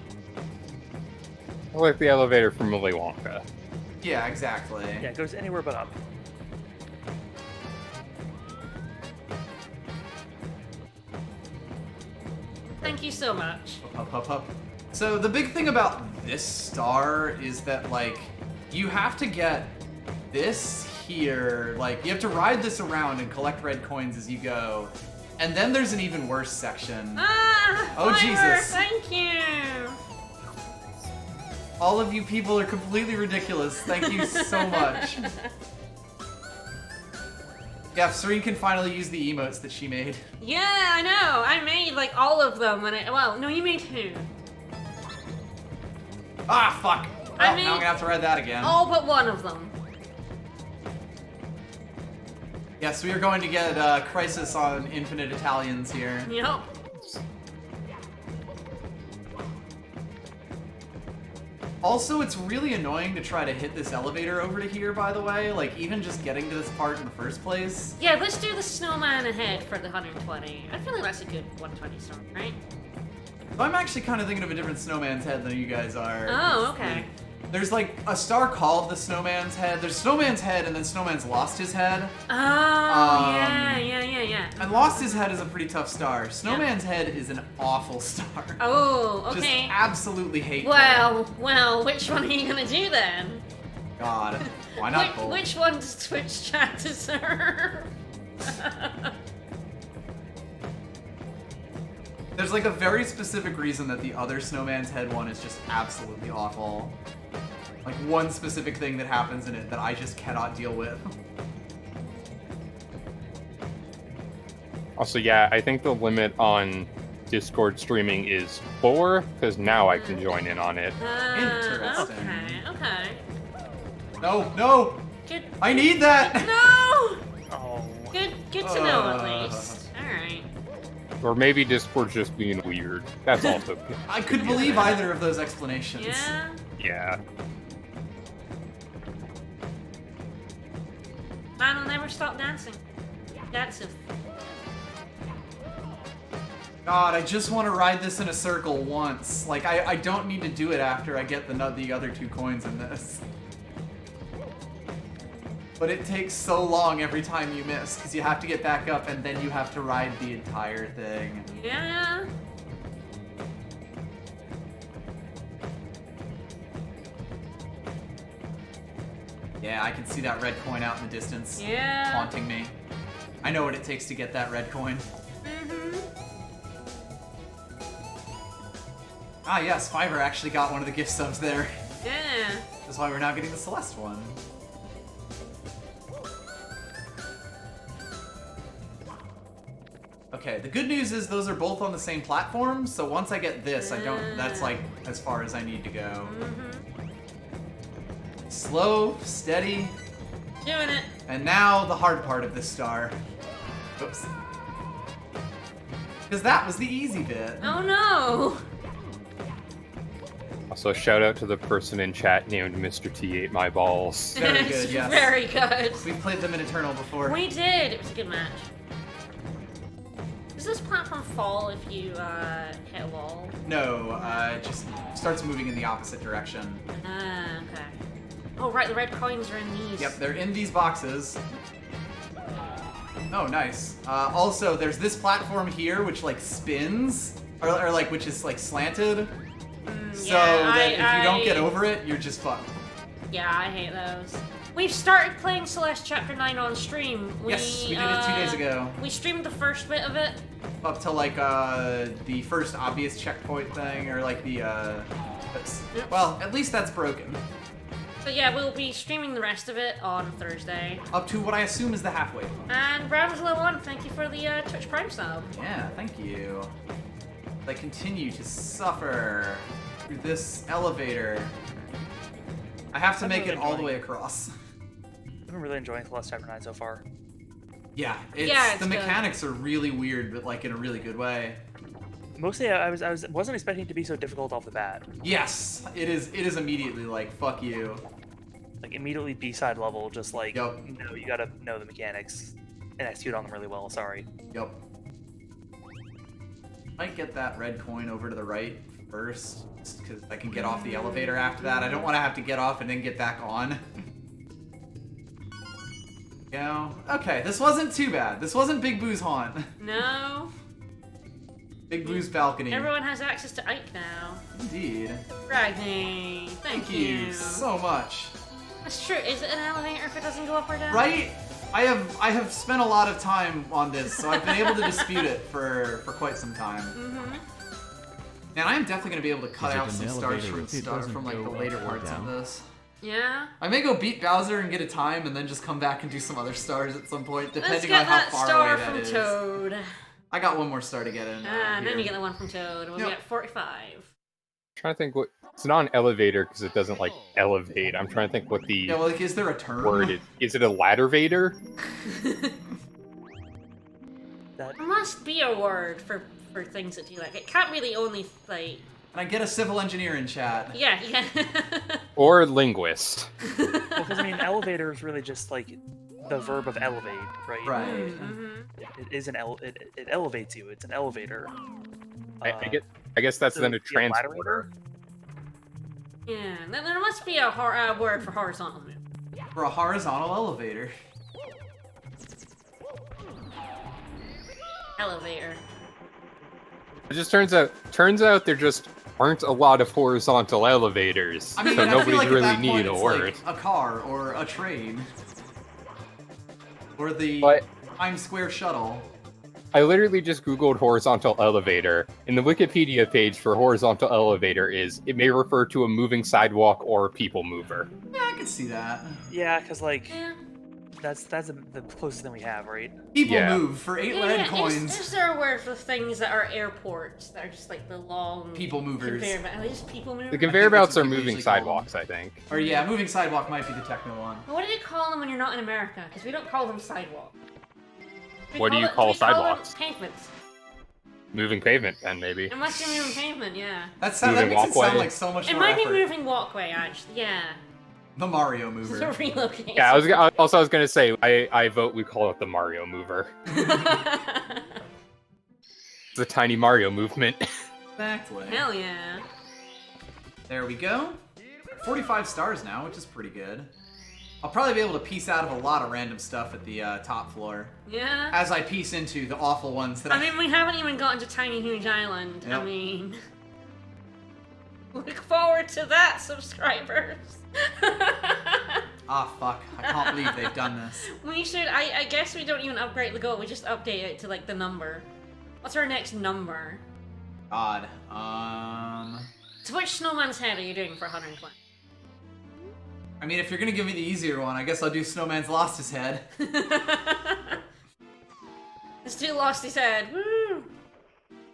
Like the elevator from Willy Wonka. Yeah, exactly. Yeah, it goes anywhere but up. Thank you so much. Up, up, up. So the big thing about this star is that, like, you have to get this here, like, you have to ride this around and collect red coins as you go. And then there's an even worse section. Ah! Oh, Fire, Jesus. Thank you! All of you people are completely ridiculous. Thank you so much. Yeah, Serene can finally use the emotes that she made. Yeah, I know. I made like all of them when well, no, you made 2. Ah, fuck. Well, I now I'm made gonna have to read that again. all but one of them. Yes, we are going to get Crisis on Infinite Italians here. Yep. Also, it's really annoying to try to hit this elevator over to here, by the way. Like, even just getting to this part in the first place. Yeah, let's do the snowman ahead for the 120. I feel like that's a good 120 star, right? I'm actually kind of thinking of a different snowman's head than you guys are. Oh, okay. Like, there's like a star called the Snowman's Head. There's Snowman's Head, and then Snowman's Lost His Head. Oh, yeah. And Lost His Head is a pretty tough star. Snowman's Head is an awful star. Oh, Just okay. absolutely hateful. Well, which one are you gonna do then? God, why not both? Which one does Twitch chat deserve? There's like a very specific reason that the other Snowman's Head one is just absolutely awful. Like one specific thing that happens in it that I just cannot deal with. Also, yeah, I think the limit on Discord streaming is 4, because now I can join in on it. Interesting. Okay. No! Good. I need that! No! Oh. Good to know at least. Alright. Or maybe Discord's just being weird. That's also good. I could believe either of those explanations. Yeah? Yeah. Man will never stop dancing. That's it. God, I just want to ride this in a circle once. Like, I don't need to do it after I get the other 2 coins in this. But it takes so long every time you miss, because you have to get back up and then you have to ride the entire thing. Yeah. Yeah, I can see that red coin out in the distance. Yeah. Taunting me. I know what it takes to get that red coin. Mm-hmm. Ah yes, Fiverr actually got one of the gift subs there. Yeah. That's why we're now getting the Celeste one. Okay, the good news is those are both on the same platform, so once I get this, that's like as far as I need to go. Slow, steady. Doing it. And now the hard part of this star. Oops. Because that was the easy bit. Oh no! Also, shout out to the person in chat named Mr. T ate my balls. Very good, yes. Very good. We've played them in Eternal before. We did. It was a good match. Does this platform fall if you hit a wall? No, it just starts moving in the opposite direction. Ah, okay. Oh right, the red coins are in these. Yep, they're in these boxes. Oh, nice. Also, there's this platform here which like spins, or like which is like slanted. So yeah, that if you don't get over it, you're just fucked. Yeah, I hate those. We've started playing Celeste Chapter 9 on stream. Yes, we did it 2 days ago. We streamed the first bit of it. Up to like the first obvious checkpoint thing, or like the well, at least that's broken. So yeah, we'll be streaming the rest of it on Thursday. Up to what I assume is the halfway point. And Bramslow1, thank you for the Twitch Prime sub. Yeah, thank you. I continue to suffer through this elevator. I have to make it all the way across. I've been really enjoying Celeste Chapter 9 so far. Yeah, it's the good. mechanics are really weird, but like in a really good way. Mostly, wasn't expecting it to be so difficult off the bat. Yes, it is. It is immediately like fuck you. Like immediately B-side level, just like Yup. no, you gotta know the mechanics and execute on them really well. Sorry. Yup. Might get that red coin over to the right first, just because I can get off the elevator after that. I don't want to have to get off and then get back on. Go. Okay, this wasn't too bad. This wasn't Big Boo's haunt. No. Big Boo's balcony. Everyone has access to Ike now. Indeed. Ragni, thank you. so much. That's true. Is it an elevator if it doesn't go up or down? Right? I have spent a lot of time on this, so I've been able to dispute it for quite some time. Mm-hmm. And I am definitely gonna be able to cut Is it out an some stars elevator from if it start doesn't from like go the later up or parts of down? this. Yeah. I may go beat Bowser and get a time, and then just come back and do some other stars at some point, Let's depending get on how that far star away that from is. Toad. I got one more star to get in. And then here. you get the one from Toad. We'll Yep. be at 45. trying to think what. It's not an elevator because it doesn't like elevate. I'm trying to think what the Yeah, well, like, is there a term? word is. Is it a ladder vader? That There must be a word for things that do like it. Can't really only like. Can I get a civil engineer in chat? Yeah. Or linguist? because I mean, elevator is really just like the verb of elevate, right? Right. Mm-hmm. It is an it elevates you. It's an elevator. I guess that's so then a it'd be a ladder transporter. Yeah. Then there must be a word for horizontal move. For a horizontal elevator. Elevator. It just turns out there just aren't a lot of horizontal elevators, I mean, so I feel nobody's like at really that need point a it's word. like a car or a train. Or the But- Times Square shuttle. I literally just googled horizontal elevator, and the Wikipedia page for horizontal elevator is it may refer to a moving sidewalk or people mover. Yeah, I can see that. Yeah, because like Yeah. that's the closest thing we have, right? People Yeah. move for 8 red coins. Is there a word for things that are airports that are just like the long People movers. conveyor belt? Are they just people movers? The conveyor that's belts what are people moving usually call them. sidewalks, I think. Or yeah, moving sidewalk might be the techno one. What do you call them when you're not in America? Because we don't call them sidewalk. What do you them- call we sidewalks? them pavements. Moving pavement, then maybe. It must be moving pavement, yeah. That Moving makes it sound walkway. like so much It more might effort. be moving walkway, actually. Yeah. The Mario It's mover. a relocation. Yeah, I was gonna say I vote we call it the Mario mover. It's a tiny Mario movement. Exactly. Hell yeah. There we go. 45 stars now, which is pretty good. I'll probably be able to piece out of a lot of random stuff at the top floor. Yeah. As I piece into the awful ones that I mean, we haven't even gotten to Tiny Huge Island. Yep. I mean, look forward to that, subscribers. Ah, fuck. I can't believe they've done this. We should. I guess we don't even upgrade the goal. We just update it to like the number. What's our next number? God. So which snowman's head are you doing for 120? I mean, if you're gonna give me the easier one, I guess I'll do Snowman's Lost His Head. Let's do Lost His Head. Woo!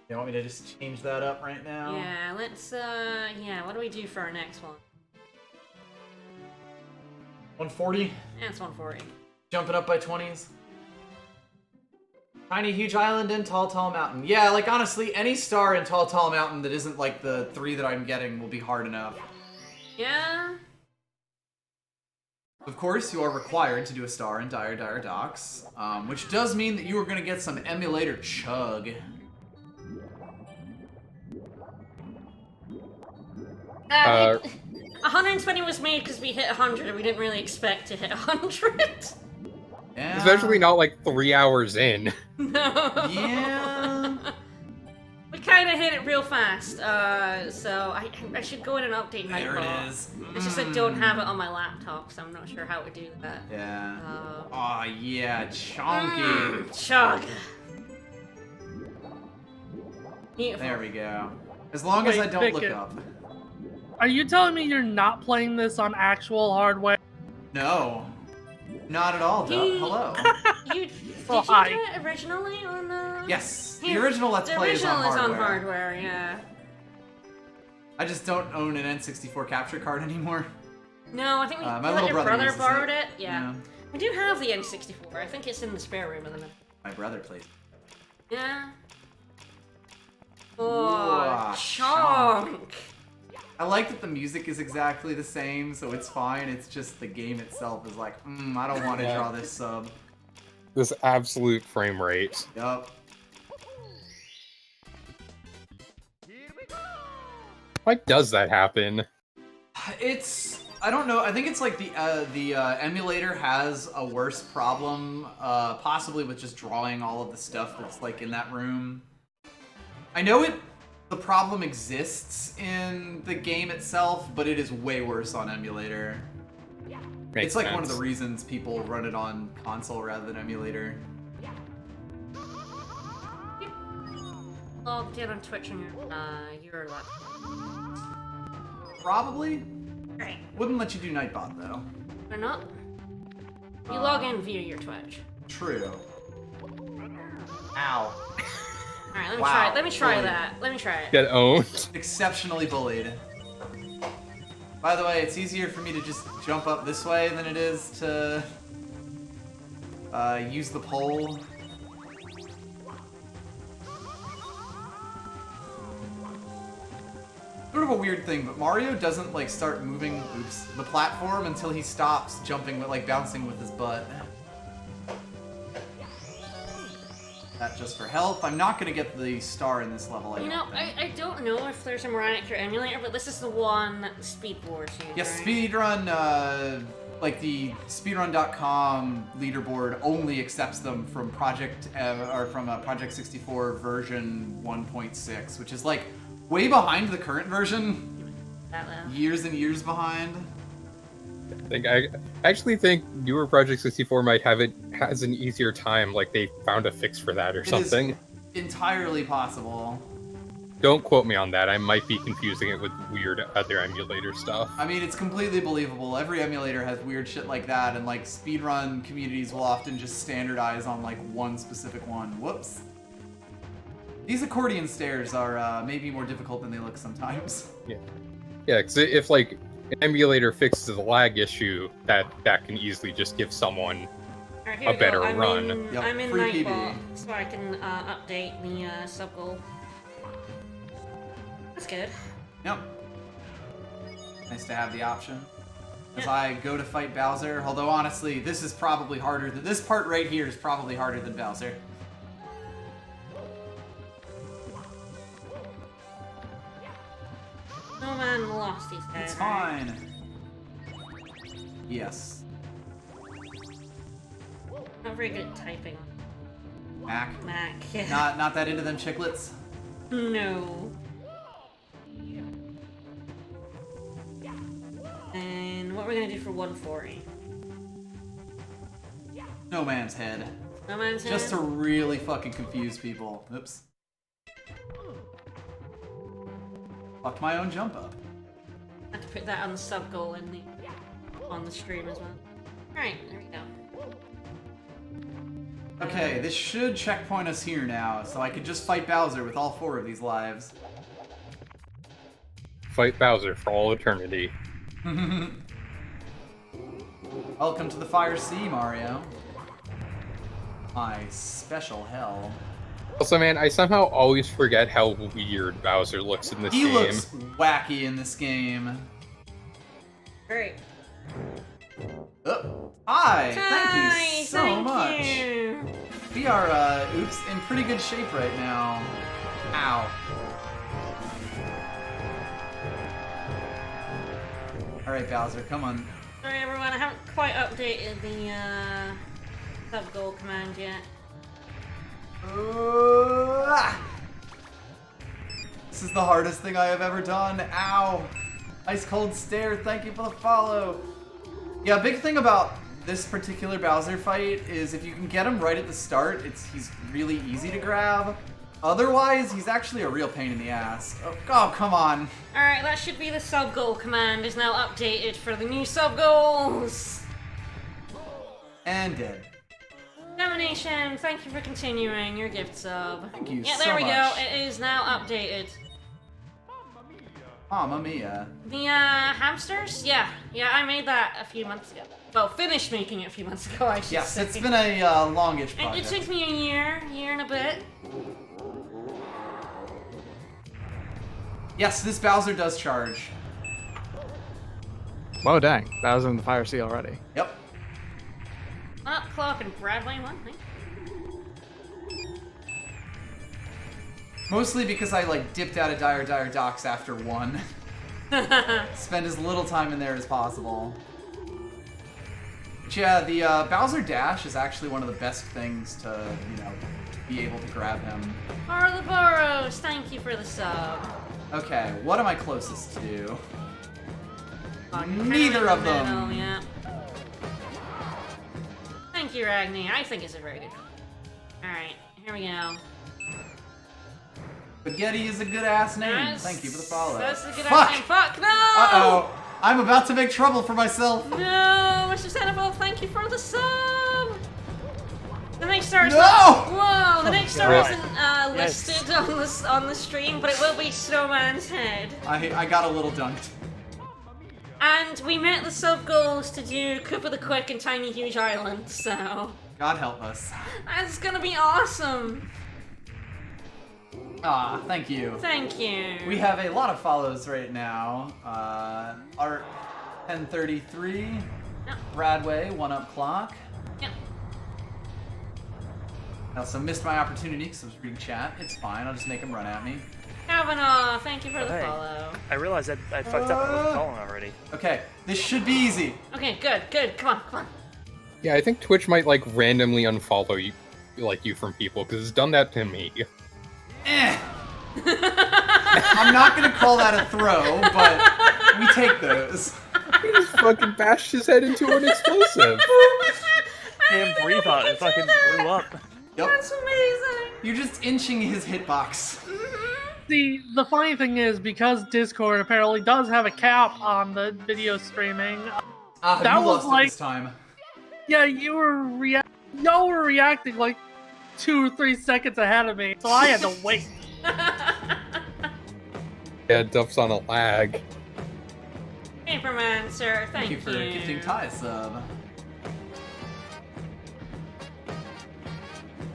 You want me to just change that up right now? Yeah, let's, yeah, what do we do for our next one? 140? That's 140. Jumping up by 20s. Tiny Huge Island and Tall Tall Mountain. Yeah, like honestly, any star in Tall Tall Mountain that isn't like the 3 that I'm getting will be hard enough. Yeah? Of course, you are required to do a star in Dire Dire Docks, which does mean that you are going to get some emulator chug. 120 was made because we hit 100 and we didn't really expect to hit 100. Yeah. Especially not like 3 hours in. No. Yeah. We kind of hit it real fast, so I should go in and update There Nightbot. it is. It's just I don't have it on my laptop, so I'm not sure how to do that. Yeah. Uh, Aw, yeah, chonky. Chug. Beautiful. There we go. As long as Wait, I don't look Vic, up. Are you telling me you're not playing this on actual hardware? No. Not at all, Duck. Hello. Did Oh, you do hi. it originally on Yes. The Yeah, original Let's the Play is on original is hardware. on hardware, yeah. I just don't own an N64 capture card anymore. No, I think My I feel like little your brother brother uses borrowed it. it. Yeah. We do have the N64. I think it's in the spare room at the minute. My brother plays. Yeah. Ooh, Oh, chonk. chonk. I like that the music is exactly the same, so it's fine. It's just the game itself is like, I don't want to draw this sub. This absolute frame rate. Yup. Why does that happen? I don't know. I think it's like the emulator has a worse problem, possibly with just drawing all of the stuff that's like in that room. I know the problem exists in the game itself, but it is way worse on emulator. Makes it's like sense. one of the reasons people run it on console rather than emulator. Logged in on Twitch on your laptop. Probably. Right. Wouldn't let you do Nightbot though. Or not? You log in via your Twitch. True. Ow. Alright, let me Wow, try. Let me try bullied. that. Let me try it. Get owned. Exceptionally bullied. By the way, it's easier for me to just jump up this way than it is to use the pole. Sort of a weird thing, but Mario doesn't like start moving, the platform until he stops jumping, like bouncing with his butt. That just for health. I'm not gonna get the star in this level. I don't know if there's a more accurate emulator, but this is the one that the Speed Wars use. Yes, right? speedrun, like the speedrun.com leaderboard only accepts them from Project 64 version 1.6, which is like way behind the current version. Years and years behind. I actually think newer Project 64 might has an easier time, like they found a fix for that or something. It is entirely possible. Don't quote me on that. I might be confusing it with weird other emulator stuff. I mean, it's completely believable. Every emulator has weird shit like that, and like speedrun communities will often just standardize on like one specific one. Whoops. These accordion stairs are maybe more difficult than they look sometimes. Yeah, because if like an emulator fixes the lag issue, that can easily just give someone Alright, here a we better go. I'm run. In, Yep, I'm in free PB. Nightbot, so I can update the sub goal. That's good. Yep. Nice to have the option. As I go to fight Bowser, although honestly, this is probably harder. This part right here is probably harder than Bowser. No man lost his head. It's right? fine. Yes. Not very good at typing. Mac. Mac, yeah. Not that into them chiclets. No. And what we're gonna do for 140? No man's head. No man's head? Just to really fucking confuse people. Oops. Fucked my own jump up. I have to put that on the sub goal in on the stream as well. Alright, there we go. Okay, this should checkpoint us here now, so I could just fight Bowser with all 4 of these lives. Fight Bowser for all eternity. Welcome to the Fire Sea, Mario. My special hell. Also, man, I somehow always forget how weird Bowser looks in this He game. looks wacky in this game. Great. Oh, hi! Thank you so much. You. We are, in pretty good shape right now. Ow. Alright, Bowser, come on. Sorry everyone, I haven't quite updated the sub goal command yet. This is the hardest thing I have ever done. Ow. Ice cold stare, thank you for the follow. Yeah, a big thing about this particular Bowser fight is if you can get him right at the start, he's really easy to grab. Otherwise, he's actually a real pain in the ass. Oh, come on. Alright, that should be the sub-goal command is now updated for the new sub-goals. And dead. Domination, thank you for continuing your gift sub. Thank you Yeah, so there we much. go. It is now updated. Mamma mia. The hamsters? Yeah, I made that a few months ago. Well, finished making it a few months ago, I should Yes, say. it's been a longish It project. took me a year and a bit. Yes, this Bowser does charge. Whoa, dang. That was in the Fire Sea already. Yep. Up clock and Bradway one thing. Mostly because I like dipped out of Dire Docks after one. Spend as little time in there as possible. But yeah, the Bowser Dash is actually one of the best things to, you know, be able to grab him. Arlaboros, thank you for the sub. Okay, what am I closest to? Oh, you're kinda Neither in of the them. middle, yeah. Thank you, Ragni. I think it's a very good one. Alright, here we go. Spaghetti is a good ass name. Yes, Thank you for the follow. That's a good Fuck! name. Fuck, no! Uh-oh. I'm about to make trouble for myself. No, Mr. Sandoval, thank you for the sub! The next star is No! Whoa, the next star God. isn't listed on the stream, but it will be Snowman's head. I got a little dunked. And we met the sub goals to do Koopa the Quick and Tiny Huge Island, so God help us. that's gonna be awesome. Ah, thank you. Thank you. We have a lot of follows right now. Art 1033, Yep. Bradway 1 Up Clock. Yep. I also missed my opportunity because I was reading chat. It's fine. I'll just make him run at me. Kavanaugh, thank you for the Hey. follow. I realized I fucked up and wasn't calling already. Okay, this should be easy. Okay, good. Come on. Yeah, I think Twitch might like randomly unfollow you, like you from people because it's done that to me. I'm not gonna call that a throw, but we take those. He just fucking bashed his head into an explosive. Can't breathe on it. It fucking blew up. Yep. That's amazing. You're just inching his hitbox. The funny thing is, because Discord apparently does have a cap on the video streaming, Ah, That you was lost it like- this time. yeah, y'all were reacting like 2 or 3 seconds ahead of me, so I had to wait. Yeah, Duff's on a lag. Paperman, sir, Thank you for gifting Ty a sub.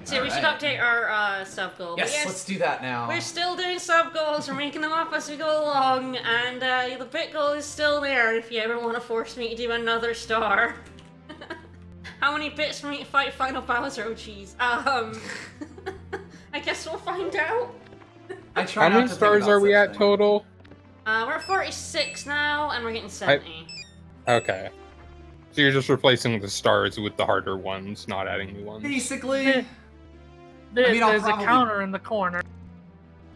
So we should Alright. update our sub goal. But Yes, let's do that now. We're still doing sub goals. We're making them up as we go along, and the bit goal is still there. If you ever want to force me to do another star. How many bits for me to fight Final Bowser? Oh jeez. I guess we'll find out. I try How not many to think stars about are we such at things. total? We're at 46 now, and we're getting 70. Okay. So you're just replacing the stars with the harder ones, not adding new ones. Basically. There's I'll a probably- counter in the corner.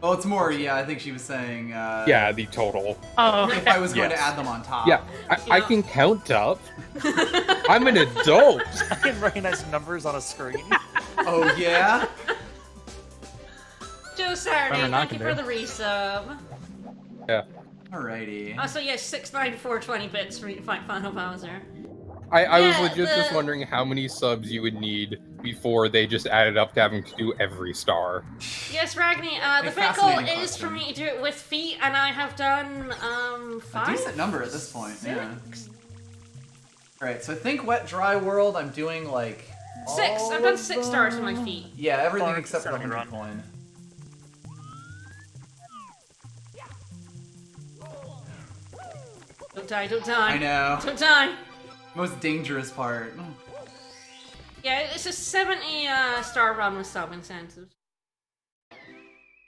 Oh, it's more, yeah, I think she was saying, Yeah, the total. Oh, if I was going to Yes. add them on top. Yeah, I can count up. I'm an adult. I can recognize numbers on a screen. Oh, yeah? Joe Saturday, Better not thank you can for do. the resub. Yeah. Alrighty. Also, yes, 69420 bits for me to fight Final Bowser. I was Yeah, legit just the- wondering how many subs you would need before they just added up to having to do every star. Yes, Ragni, the A bit goal fascinating is for question. me to do it with feet, and I have done, A 5? decent number at this point, yeah. 6? Alright, so I think Wet Dry World, I'm doing like... 6. all I've done of 6 stars with my them. feet. Yeah, everything Or except for the 70 100 run. coin. Don't die. I know. Don't die. Most dangerous part. Yeah, it's a 70 star run with sub incentives.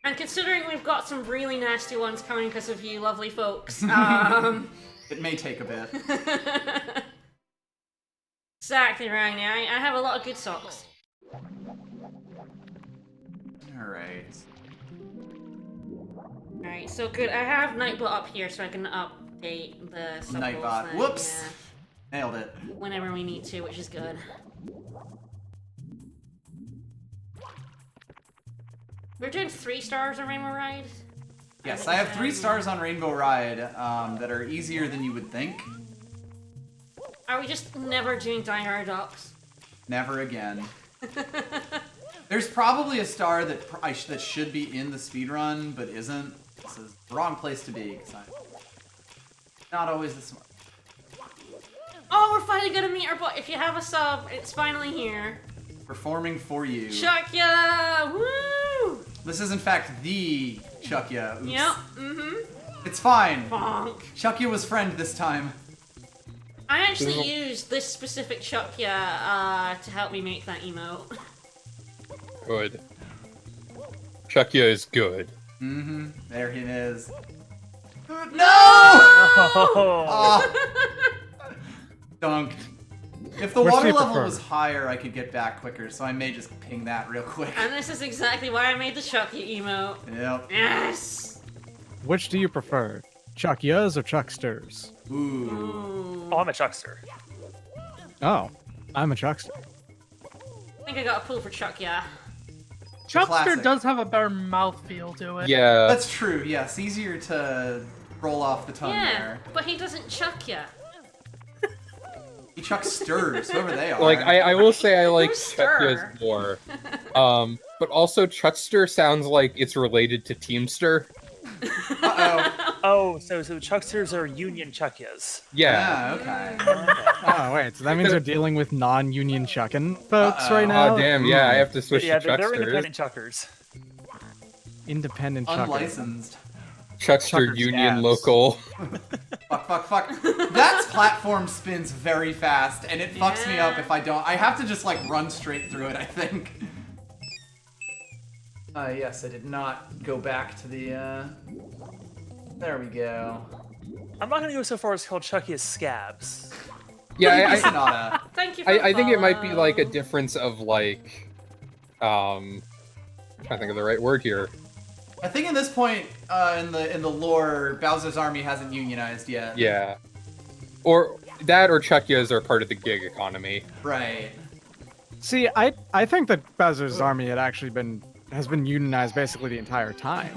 And considering we've got some really nasty ones coming because of you lovely folks, It may take a bit. exactly, Ragni, I have a lot of good socks. Alright. Alright, so good. I have Nightbot up here so I can update the sub goals Nightbot. thing, Whoops! Nailed it. yeah, whenever we need to, which is good. We're doing 3 stars on Rainbow Ride. Yes, I have 3 stars on Rainbow Ride that are easier than you would think. Are we just never doing Die Hard Docks? Never again. There's probably a star that that should be in the speedrun, but isn't. This is the wrong place to be, because I'm not always the smart. Oh, we're finally gonna meet our boy. If you have a sub, it's finally here. Performing for you. Chuckya! Woo! This is in fact the Chuckya. Oops. Yep, mm-hmm. It's fine. Bonk. Chuckya was friend this time. I actually used this specific Chuckya to help me make that emote. Good. Chuckya is good. Mm-hmm. There he is. No! Dunked. If the Which do water you level prefer? was higher, I could get back quicker, so I may just ping that real quick. And this is exactly why I made the Chuckya emote. Yep. Yes! Which do you prefer? Chuckyas or Chucksters? Ooh. Oh, I'm a Chuckster. Oh, I'm a Chuckster. I think I got a pull for Chuckya. Chuckster Classic. does have a better mouthfeel to it. Yeah. That's true, yes. Easier to roll off the tongue Yeah, there. but he doesn't Chuckya. He Chucksters, whoever they are. Like I will say I like Who's Stir? Chuckya's more. But also Chuckster sounds like it's related to Teamster. Uh-oh. Oh, so Chucksters are Union Chuckyas. Yeah. Okay. Oh, wait, so that means they're dealing with non-union chucking folks right now? Oh damn, yeah, I have to switch Yeah, to they're Chucksters. independent Chuckers. Independent chuckers. Unlicensed. Chuckster Chuckers Union scabs. Local. Fuck. That platform spins very fast, and it fucks me up if I don't. I have to just, like, run straight through it, I think. Yes, I did not go back to the, There we go. I'm not gonna go so far as to call Chuckyas scabs. Yeah, Sonata. Thank you for the I think it might be follow. like a difference of like, I'm trying to think of the right word here. I think at this point, in the lore, Bowser's army hasn't unionized yet. Yeah, or that, or Chuckyas are part of the gig economy. Right. See, I think that Bowser's army has been unionized basically the entire time.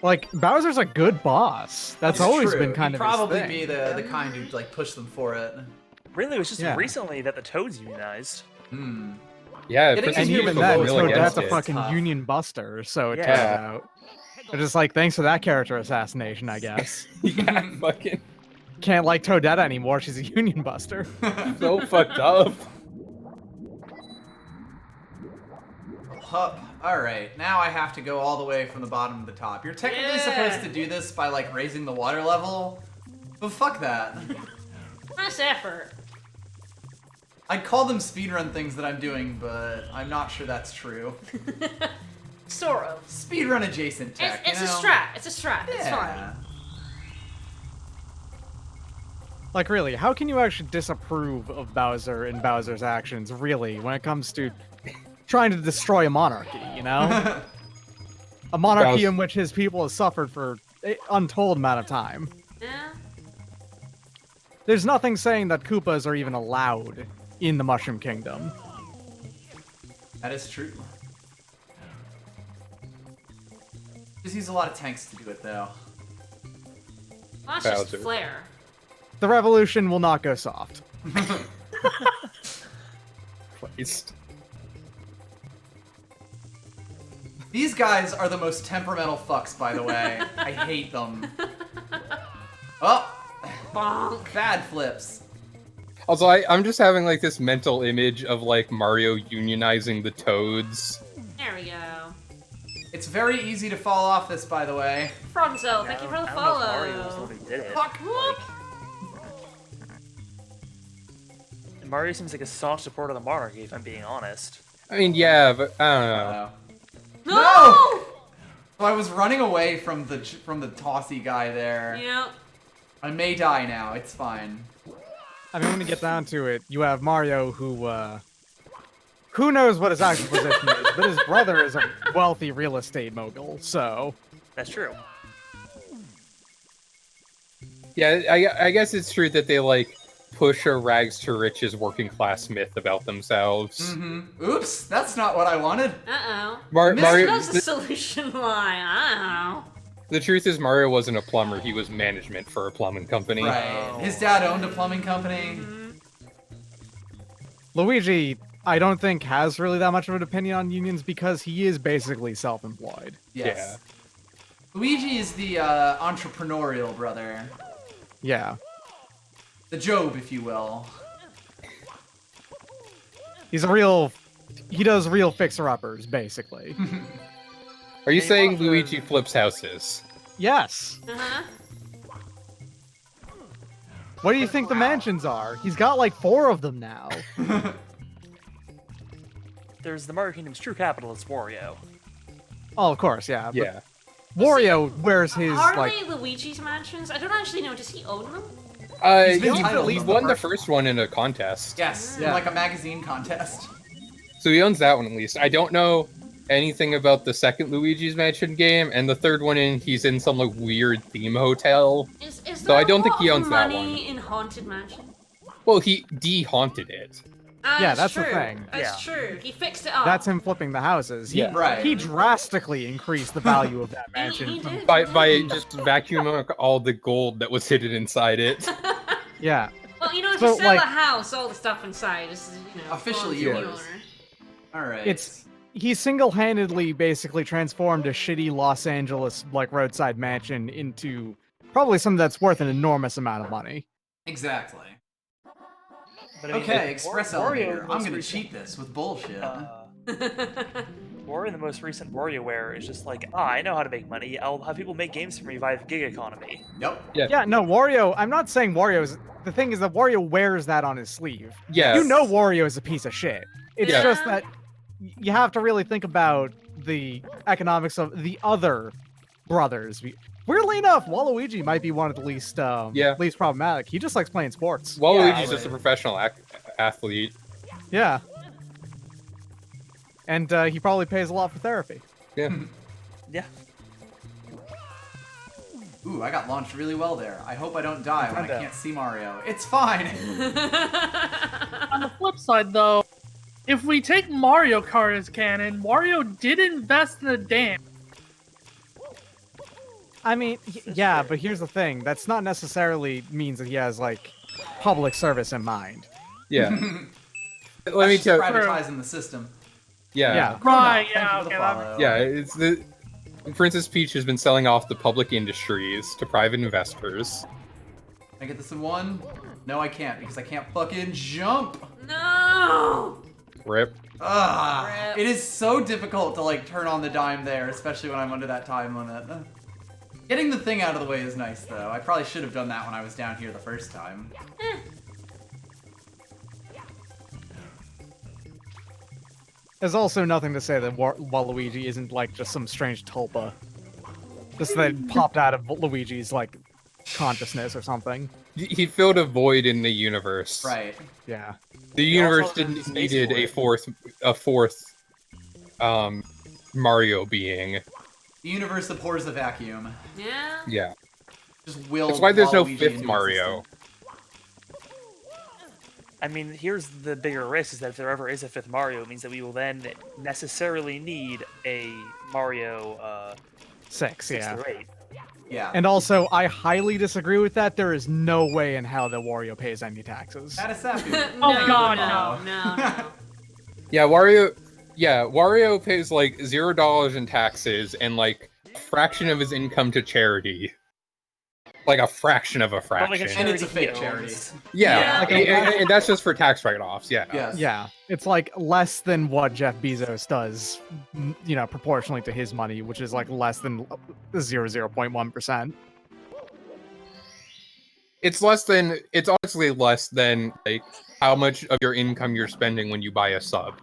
Like, Bowser's a good boss. That's always true. been kind He'd of his probably thing. be the kind who'd, like, push them for it. Really, it was just Yeah. recently that the Toads unionized. Hmm. Yeah, It is And easier even with then, the real lore, that's against a it. fucking Tough. union buster, so it Yeah. turns out. They're just like, thanks for that character assassination, I guess. yeah, fucking Can't like Toadetta anymore, she's a union buster. so fucked up. Hup. Alright, now I have to go all the way from the bottom to the top. You're technically supposed to do this by, like, raising the water level, but fuck that. Nice effort. I'd call them speedrun things that I'm doing, but I'm not sure that's true. Sort of. Speedrun adjacent tech, It's you a know? strat. It's a strat. It's fine. Yeah. Like, really, how can you actually disapprove of Bowser and Bowser's actions, really, when it comes to trying to destroy a monarchy, you know? A monarchy Bowser- in which his people have suffered for an untold amount of time. Yeah. There's nothing saying that Koopas are even allowed in the Mushroom Kingdom. That is true. Just use a lot of tanks to do it, though. Well, that's just Bowser. flair. The revolution will not go soft. Christ. These guys are the most temperamental fucks, by the way. I hate them. Oh! Bonk. Bad flips. Also, I'm just having like this mental image of like Mario unionizing the Toads. There we go. It's very easy to fall off this, by the way. Fronzo, thank you for the I don't know if Mario was the follow. one who did it. Fuck! And Mario seems like a staunch supporter of the monarchy, if I'm being honest. I mean, yeah, but I don't know. Uh-oh. No! So I was running away from the tossy guy there. Yep. I may die now. It's fine. I mean, when you get down to it, you have Mario who knows what his actual position is, but his brother is a wealthy real estate mogul, so... That's true. Yeah, I guess it's true that they like push a rags to riches working class myth about themselves. Mm-hmm. Oops, that's not what I wanted. Uh-oh. Mario. That's the solution lie. Uh-oh. The truth is, Mario wasn't a plumber; he was management for a plumbing company. Right. His dad owned a plumbing company. Luigi, I don't think has really that much of an opinion on unions because he is basically self-employed. Yes. Luigi is the entrepreneurial brother. Yeah. The Job, if you will. He does real fixer-uppers, basically. Are you saying Luigi flips houses? Yes. Uh-huh. What do you think the mansions are? He's got like 4 of them now. There's the Mario Kingdom's true capital, it's Wario. Oh, of course, yeah. but Yeah. Wario wears his, Are like... they Luigi's mansions? I don't actually know. Does he own them? He won the first one in a contest. Yes, in like a magazine contest. So he owns that one at least. I don't know anything about the second Luigi's Mansion game, and the third one he's in some like weird theme hotel. Is so there I don't think he a lot owns of that money one. in Haunted Mansion? Well, he de-haunted it. Yeah, that's true. the thing. That's true. He fixed it up. That's him flipping the houses. He, Yeah. he drastically increased the value of that mansion. He did. By just vacuuming all the gold that was hidden inside it. Yeah. Well, you know, if So, you sell like- a house, all the stuff inside is, Officially belongs to the yours. owner. Alright. He single-handedly basically transformed a shitty Los Angeles like roadside mansion into probably something that's worth an enormous amount of money. Exactly. But, I mean, Okay, express Wario elevator. I'm most gonna recent- cheat this with bullshit. Wario, the most recent WarioWare, is just like, I know how to make money. I'll have people make games for me via the gig economy. Yep. Yeah, no, Wario, I'm not saying Wario's... The thing is that Wario wears that on his sleeve. Yes. You know Wario is a piece of shit. It's Yeah. just that you have to really think about the economics of the other brothers. Weirdly enough, Waluigi might be one of the least least problematic. He just likes playing sports. Waluigi's just a professional athlete. Yeah. And he probably pays a lot for therapy. Yeah. Yeah. Ooh, I got launched really well there. I hope I don't die when I Kinda. can't see Mario. It's fine! On the flip side, though, if we take Mario Kart as canon, Wario did invest in a dam. I mean, yeah, but here's the thing. That's not necessarily means that he has, like, public service in mind. Yeah. Let me tell you. Privatizing the system. Yeah. Right, Thank yeah, you for the okay, that follow. Yeah, it's the Princess Peach has been selling off the public industries to private investors. Can I get this in one? No, I can't, because I can't fucking jump! No! Rip. Ugh. Rip. It is so difficult to, like, turn on the dime there, especially when I'm under that time limit. Getting the thing out of the way is nice, though. I probably should have done that when I was down here the first time. There's also nothing to say that Waluigi isn't, like, just some strange tulpa. Just that popped out of Luigi's, like, consciousness or something. He filled a void in the universe. Right. Yeah. The He universe also has didn't the needed space a fourth Mario being. The universe abhors a vacuum. Yeah? Yeah. Just will. That's why there's no Waluigi fifth into Mario. existence. I mean, here's the bigger risk, is that if there ever is a fifth Mario, it means that we will then necessarily need a Mario 6, 6 yeah. through 8. Yeah. And also, I highly disagree with that. There is no way in hell that Wario pays any taxes. That is happy. Oh, God, no. Yeah, Wario pays like $0 in taxes and like a fraction of his income to charity. Like a fraction of a But like a fraction. And it's a charity he fake charity. owns. Yeah, Like and that's just for tax write-offs. Yeah. Yes. Yeah, it's like less than what Jeff Bezos does, you know, proportionally to his money, which is like less than 0.1%. It's honestly less than like how much of your income you're spending when you buy a sub.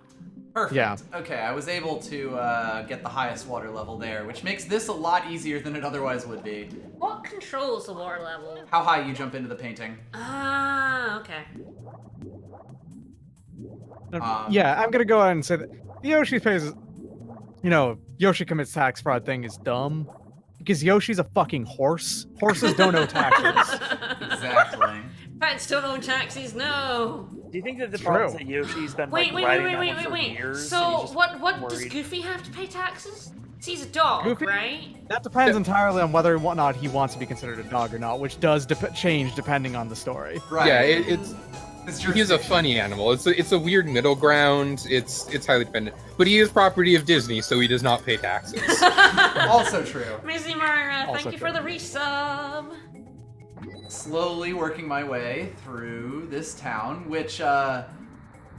Perfect. Yeah. Okay, I was able to get the highest water level there, which makes this a lot easier than it otherwise would be. What controls the water level? How high you jump into the painting. Ah, okay. Yeah, I'm gonna go ahead and say that the Yoshi pays, you know, Yoshi commits tax fraud thing is dumb. Because Yoshi's a fucking horse. Horses don't owe taxes. Exactly. Pets don't own taxis, no. Do you think that the True. problem is that Yoshi's been like riding that one for years? and So he's just what does worried? Goofy have to pay taxes? He's a dog, Goofy? right? That depends entirely on whether or whatnot he wants to be considered a dog or not, which does change depending on the story. Right. Yeah, It's he's a jurisdiction. funny animal. It's a weird middle ground. It's highly dependent, but he is property of Disney, so he does not pay taxes. Also true. Mizzy Mara, Also thank you for true. the resub. Slowly working my way through this town, which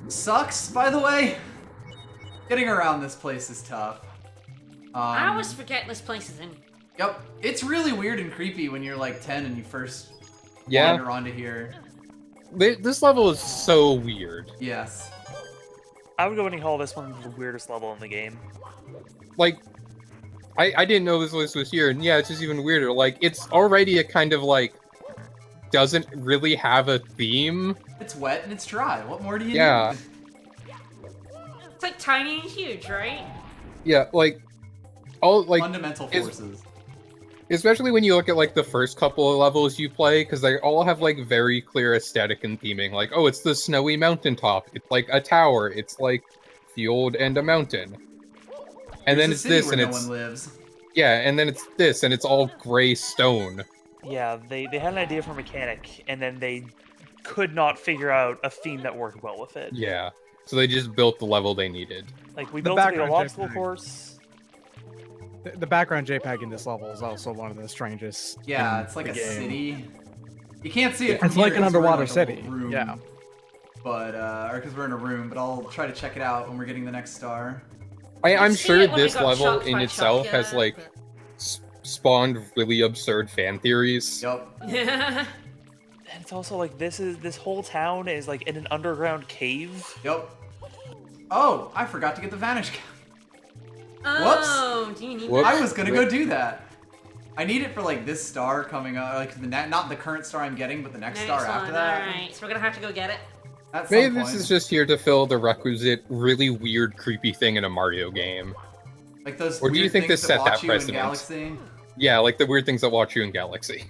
sucks, by the way. Getting around this place is tough. I always forget this place is in. Yep, it's really weird and creepy when you're like 10 and you first Yeah, wander onto here. this level is so weird. Yes. I would go ahead and call this one the weirdest level in the game. Like, I didn't know this list was here, and yeah, it's just even weirder. Like, it's already a kind of like doesn't really have a theme. It's wet and it's dry. What more do you Yeah. need? It's like tiny and huge, right? Yeah, like all like Fundamental forces. especially when you look at like the first couple of levels you play, because they all have like very clear aesthetic and theming. Like, oh, it's the snowy mountaintop. It's like a tower. It's like field and a mountain. And There's then a it's city this, where and no it's one lives. yeah, and then it's this, and it's all gray stone. Yeah, they had an idea for a mechanic, and then they could not figure out a theme that worked well with it. Yeah, so they just built the level they needed. Like, we The built like, a background obstacle JPEG. course. The background JPEG in this level is also one of the strangest. Yeah, in it's like the a game. city. You can't see it from It's like here an 'cause we're in, underwater like, a city. room, Yeah. But or because we're in a room, but I'll try to check it out when we're getting the next star. I'm see sure it when we this got level shocked in by itself Chuck, has yeah, like spawned really absurd fan theories. Yep. Yeah. And it's also like this whole town is like in an underground cave. Yep. Oh, I forgot to get the vanish cap. Oh, do you need Whoops. I was gonna go do that. I need it for like this star coming up, like not the current star I'm getting, but the next star after that. Alright, so we're gonna have to go get it. At some Maybe point. this is just here to fill the requisite really weird, creepy thing in a Mario game. like those. or do you weird think things this set watch that you in precedent? Galaxy. Yeah, like the weird things that watch you in Galaxy.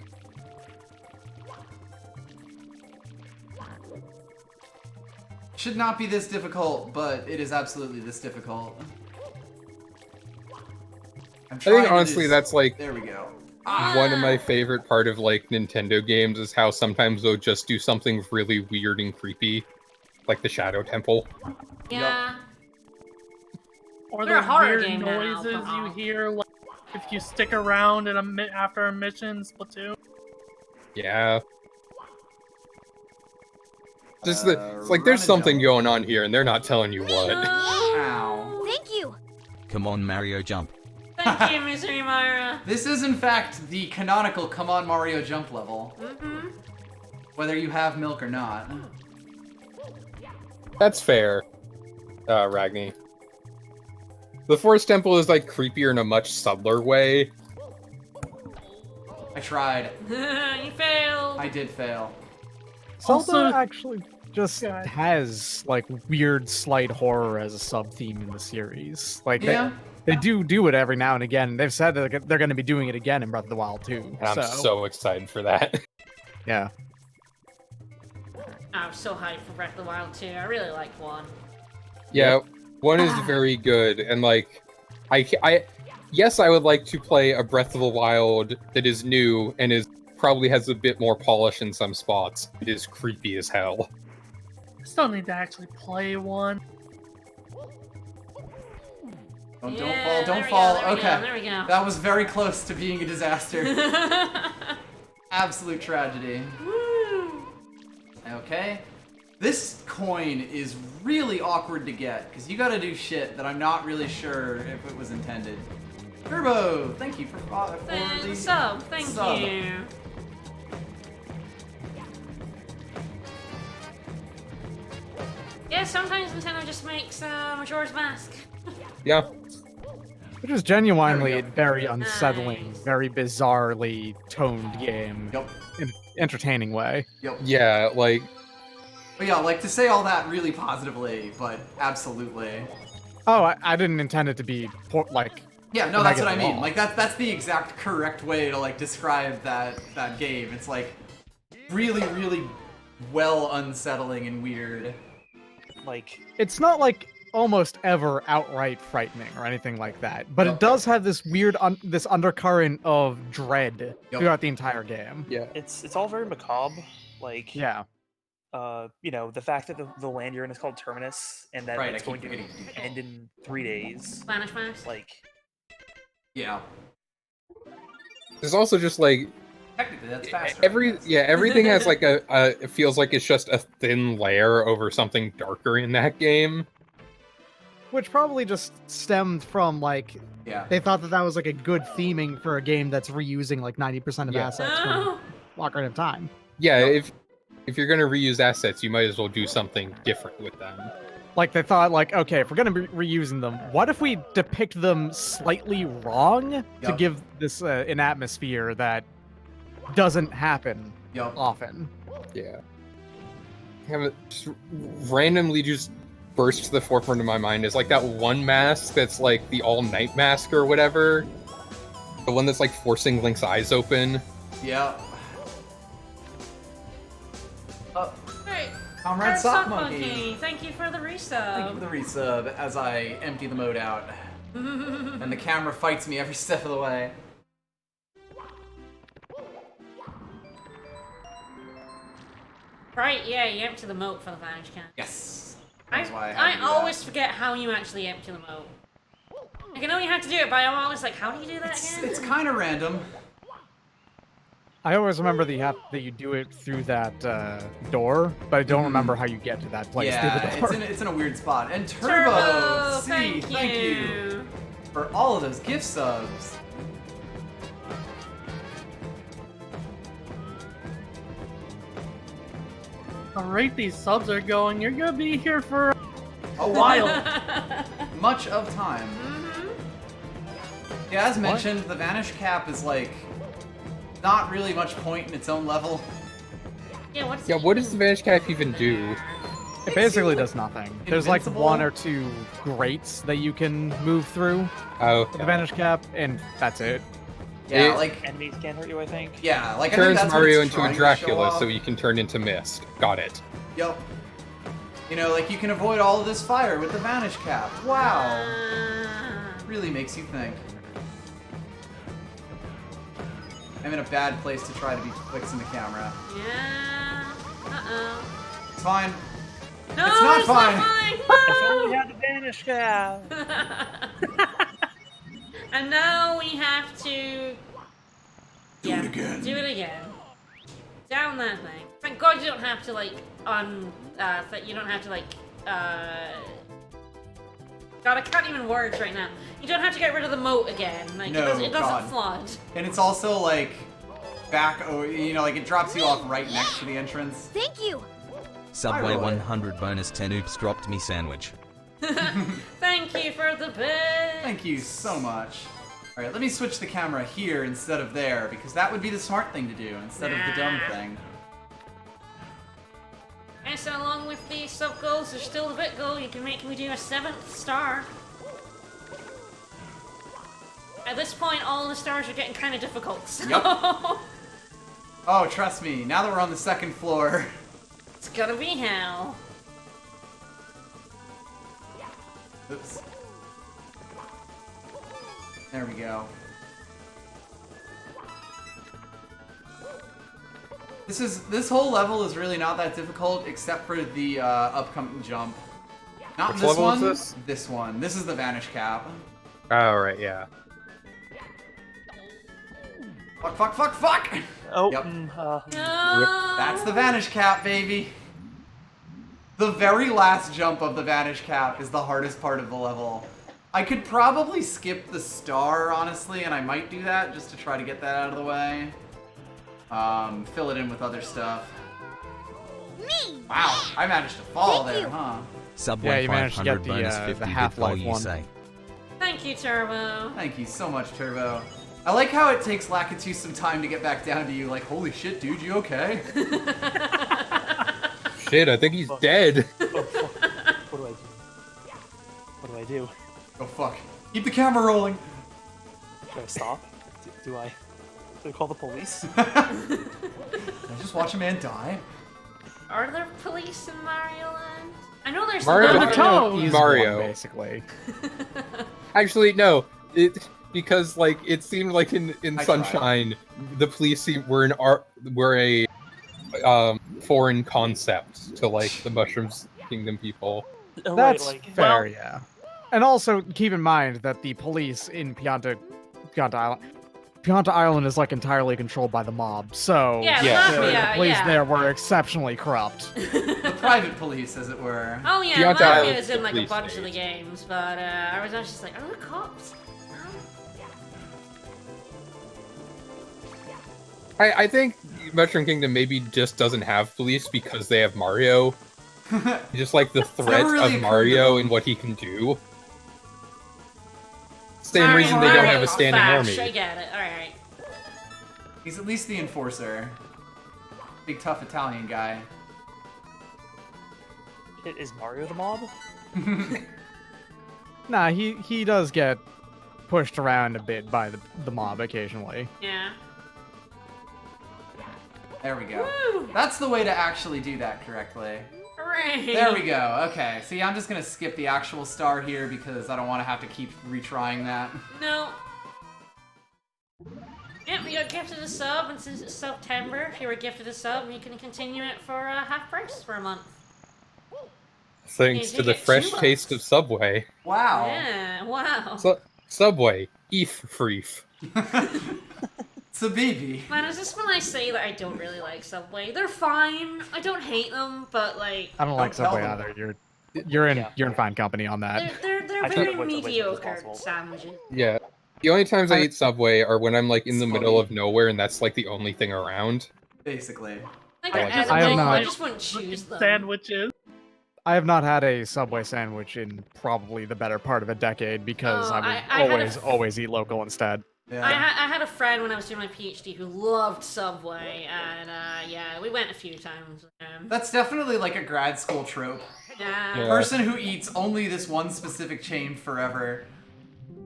Should not be this difficult, but it is absolutely this difficult. I'm I trying think to honestly just- that's like There we go. one of my favorite part of like Nintendo games is how sometimes they'll just do something really weird and creepy, like the Shadow Temple. Yeah. Or We're a the horror weird game now, noises but- you hear like, if you stick around in after a mission, Splatoon. Yeah. Just it's like run there's and something jump. going on here and they're not telling you what. Ow. Thank you. Come on, Mario, jump. Thank you, Misery Myra. This is in fact the canonical Come On Mario Jump level, Mm-hmm. whether you have milk or not. That's fair, Ragni. The Forest Temple is like creepier in a much subtler way. I tried. You failed. I did fail. Zelda Also- actually just God. has like weird slight horror as a sub theme in the series. Like Yeah. they do it every now and again. They've said that they're going to be doing it again in Breath of the Wild too. And I'm so excited for that. yeah. I'm so hyped for Breath of the Wild 2. I really like one. Yeah, one is very good, and like, yes, I would like to play a Breath of the Wild that is new and probably has a bit more polish in some spots. It is creepy as hell. Still need to actually play one. Don't Yeah, fall, there don't we fall. go, there we Okay. go, there we go. That was very close to being a disaster. Absolute tragedy. Woo. Okay. This coin is really awkward to get, because you gotta do shit that I'm not really sure if it was intended. Turbo! Thank you for the Thank sub. you. Yeah, sometimes Nintendo just makes Majora's Mask. Yeah, Which is genuinely There a we go. very unsettling, Nice. very bizarrely toned game Yep. in an entertaining way. Yep. yeah, like, But yeah, like to say all that really positively, but absolutely. Oh, I didn't intend it to be Yeah, no, And that's get what I the mean. law. Like that's the exact correct way to like describe that game. It's like really, really well unsettling and weird. Like, It's not like almost ever outright frightening or anything like that, but Yep. it does have this weird this undercurrent of dread Yep. throughout the entire game. Yeah. it's all very macabre. Like, Yeah. you know, the fact that the land you're in is called Terminus, and that Right, it's I keep going to forgetting to do that. end in 3 days. Vanish Max. Like, Yeah. There's also just like Technically, that's faster. everything has like it feels like it's just a thin layer over something darker in that game. Which probably just stemmed from like Yeah. they thought that was like a good theming for a game that's reusing like 90% of Yeah. assets No. from Ocarina of Time. Yeah, if you're gonna reuse assets, you might as well do something different with them. Like they thought, like, okay, if we're gonna be reusing them, what if we depict them slightly wrong to Yep. give this an atmosphere that doesn't happen Yup. often? Yeah. Have it just randomly just burst to the forefront of my mind is like that one mask that's like the all-night mask or whatever. The one that's like forcing Link's eyes open. Yeah. Oh, Right. Comrade Sock Monkey. Monkey, thank you for the Thank you for resub. the resub as I empty the mode out. And the camera fights me every step of the way. Right, yeah, you empty the moat for the Vanish Cat. Yes. I, That's why I had to do always that. forget how you actually empty the moat. I know you have to do it, but I'm always like, how do you do that again? It's kind of random. I always remember that you do it through that door, but I don't remember how you get to that place through Yeah, the door. it's in a weird spot. And Turbo, Turbo, C, thank you for all of those gift subs. Alright, these subs are going. You're gonna be here for A while. Much of time. Yeah, as mentioned, the Vanish Cap is like not really much point in its own level. Yeah, what's Yeah, what does the Vanish Cap even do? It basically does nothing. There's like Invincible? one or two grates that you can move through Oh, with the Vanish Cap, and that's it. Yeah, It- like enemies can't hurt you, I think. yeah, like I think turns that's what Mario it's into a trying to show Dracula off. so you can turn into mist. Got it. Yup. You know, like you can avoid all of this fire with the Vanish Cap. Wow. Really makes you think. I'm in a bad place to try to be fixing the camera. Yeah. Uh-oh. It's fine. No, It's not it's fine. not If only we fine. had the Vanish Cap! And now we have to... Do it again. Do it again. Down that thing. Thank God you don't have to, like, you don't have to, like, God, I can't even words right now. You don't have to get rid of the moat again. Like, No, it doesn't God. flood. And it's also like back, you know, like it drops you off right next to the entrance. Thank you. Subway Roy. 100 bonus 10 oops dropped me sandwich. Thank you for the bit. Thank you so much. All right, let me switch the camera here instead of there because that would be the smart thing to do instead of the dumb thing. And so along with the sub goals, there's still the bit goal. You can make me do a 7th star. At this point, all the stars are getting kind of difficult. So Yup. Oh, trust me. Now that we're on the second floor, it's gonna be hell. oops. There we go. This whole level is really not that difficult except for the upcoming jump. Not Which this level one. is this? This one. This is the Vanish Cap. Oh, right, yeah. Fuck! Fuck! Fuck! Fuck! Oh, Yep. No. That's the Vanish Cap, baby. The very last jump of the Vanish Cap is the hardest part of the level. I could probably skip the star, honestly, and I might do that just to try to get that out of the way. Fill it in with other stuff. Me. Wow, I managed to fall Thank there, you. huh? Subway Yeah, you managed to 500 get bonus the 50 bit Half-Life you one. say. Thank you, Turbo. Thank you so much, Turbo. I like how it takes Lakitu some time to get back down to you, like, holy shit, dude, you okay? Shit, I think he's dead. oh, fuck. What do I do? What do I do? Oh, fuck. Keep the camera rolling. Do I stop? Do I call the police? Can I just watch a man die? Are there police in Mario Land? I know there's Mario- not. Toad. Is Mario. one, basically. Actually, no. Because like it seemed like in I Sunshine, the police were a foreign concept to like the Mushrooms Kingdom people. Oh, That's right, like, fair, yeah. And also keep in mind that the police in Pianta Island is like entirely controlled by the mob, so Yeah, Yeah. the the mafia, police yeah. there were exceptionally corrupt. The private police, as it were. Oh yeah, Beyond Mafia Island is in like a police bunch of the state. games, but I was just like, are there cops? I think Mushroom Kingdom maybe just doesn't have police because they have Mario. Just like the threat never really of occurred to Mario them. and what he can do. Same Mario- reason they don't have a Mario's standing Fash, I army. get it. All right. He's at least the enforcer. Big tough Italian guy. is Mario the mob? Nah, he does get pushed around a bit by the mob occasionally. Yeah. There we go. Woo! That's the way to actually do that correctly. Hooray! There we go. Okay, see, I'm just gonna skip the actual star here because I don't want to have to keep retrying that. No. Yep, we got gifted a sub, and since it's September, if you were gifted a sub, you can continue it for half price for a month. Thanks You to the get fresh 2 taste of Subway. Wow. Yeah, wow. Subway, eef freef. It's a baby. Man, is this when I say that I don't really like Subway? They're fine. I don't hate them, but like I don't like Don't tell Subway them. either. You're in fine company on that. they're I tried very to avoid Subway as much as mediocre possible. sandwiches. Yeah. The only times I eat Subway are when I'm like in the middle Slowly. of nowhere and that's like the only thing around. Basically. Like, I I, just- I have I not- just wouldn't choose them. Sandwiches. I have not had a Subway sandwich in probably the better part of a decade because Oh, I would I had a always eat local instead. Yeah. I had a friend when I was doing my PhD who loved Subway, and yeah, we went a few times. That's definitely like a grad school trope. Yeah. Yeah. Person who eats only this one specific chain forever.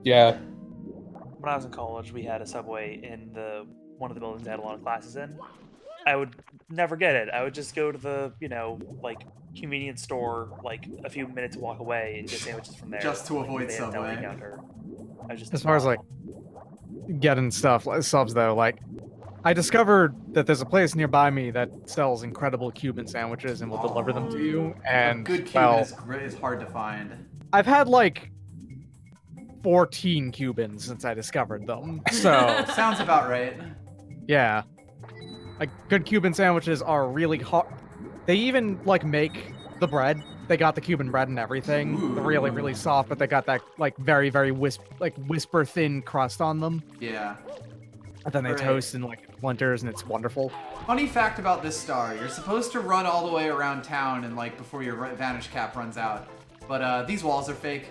Yeah. When I was in college, we had a Subway in one of the buildings I had a lot of classes in. I would never get it. I would just go to the, like, convenience store, like, a few minutes walk away and get sandwiches from there. Just to Like, avoid they had a deli Subway. counter. I was just As far as like getting stuff subs though, like I discovered that there's a place nearby me that sells incredible Cuban sandwiches and will deliver them to you. And Good Cuban well, is hard to find. I've had like 14 Cubans since I discovered them. So Sounds about right. yeah, like good Cuban sandwiches are really hard. They even like make the bread. They got the Cuban bread and everything. They're really, really soft, but they got that like very, very whisper thin crust on them. Yeah. And then they Right. toast in like splinters, and it's wonderful. Funny fact about this star, you're supposed to run all the way around town and like before your vantage cap runs out. But these walls are fake.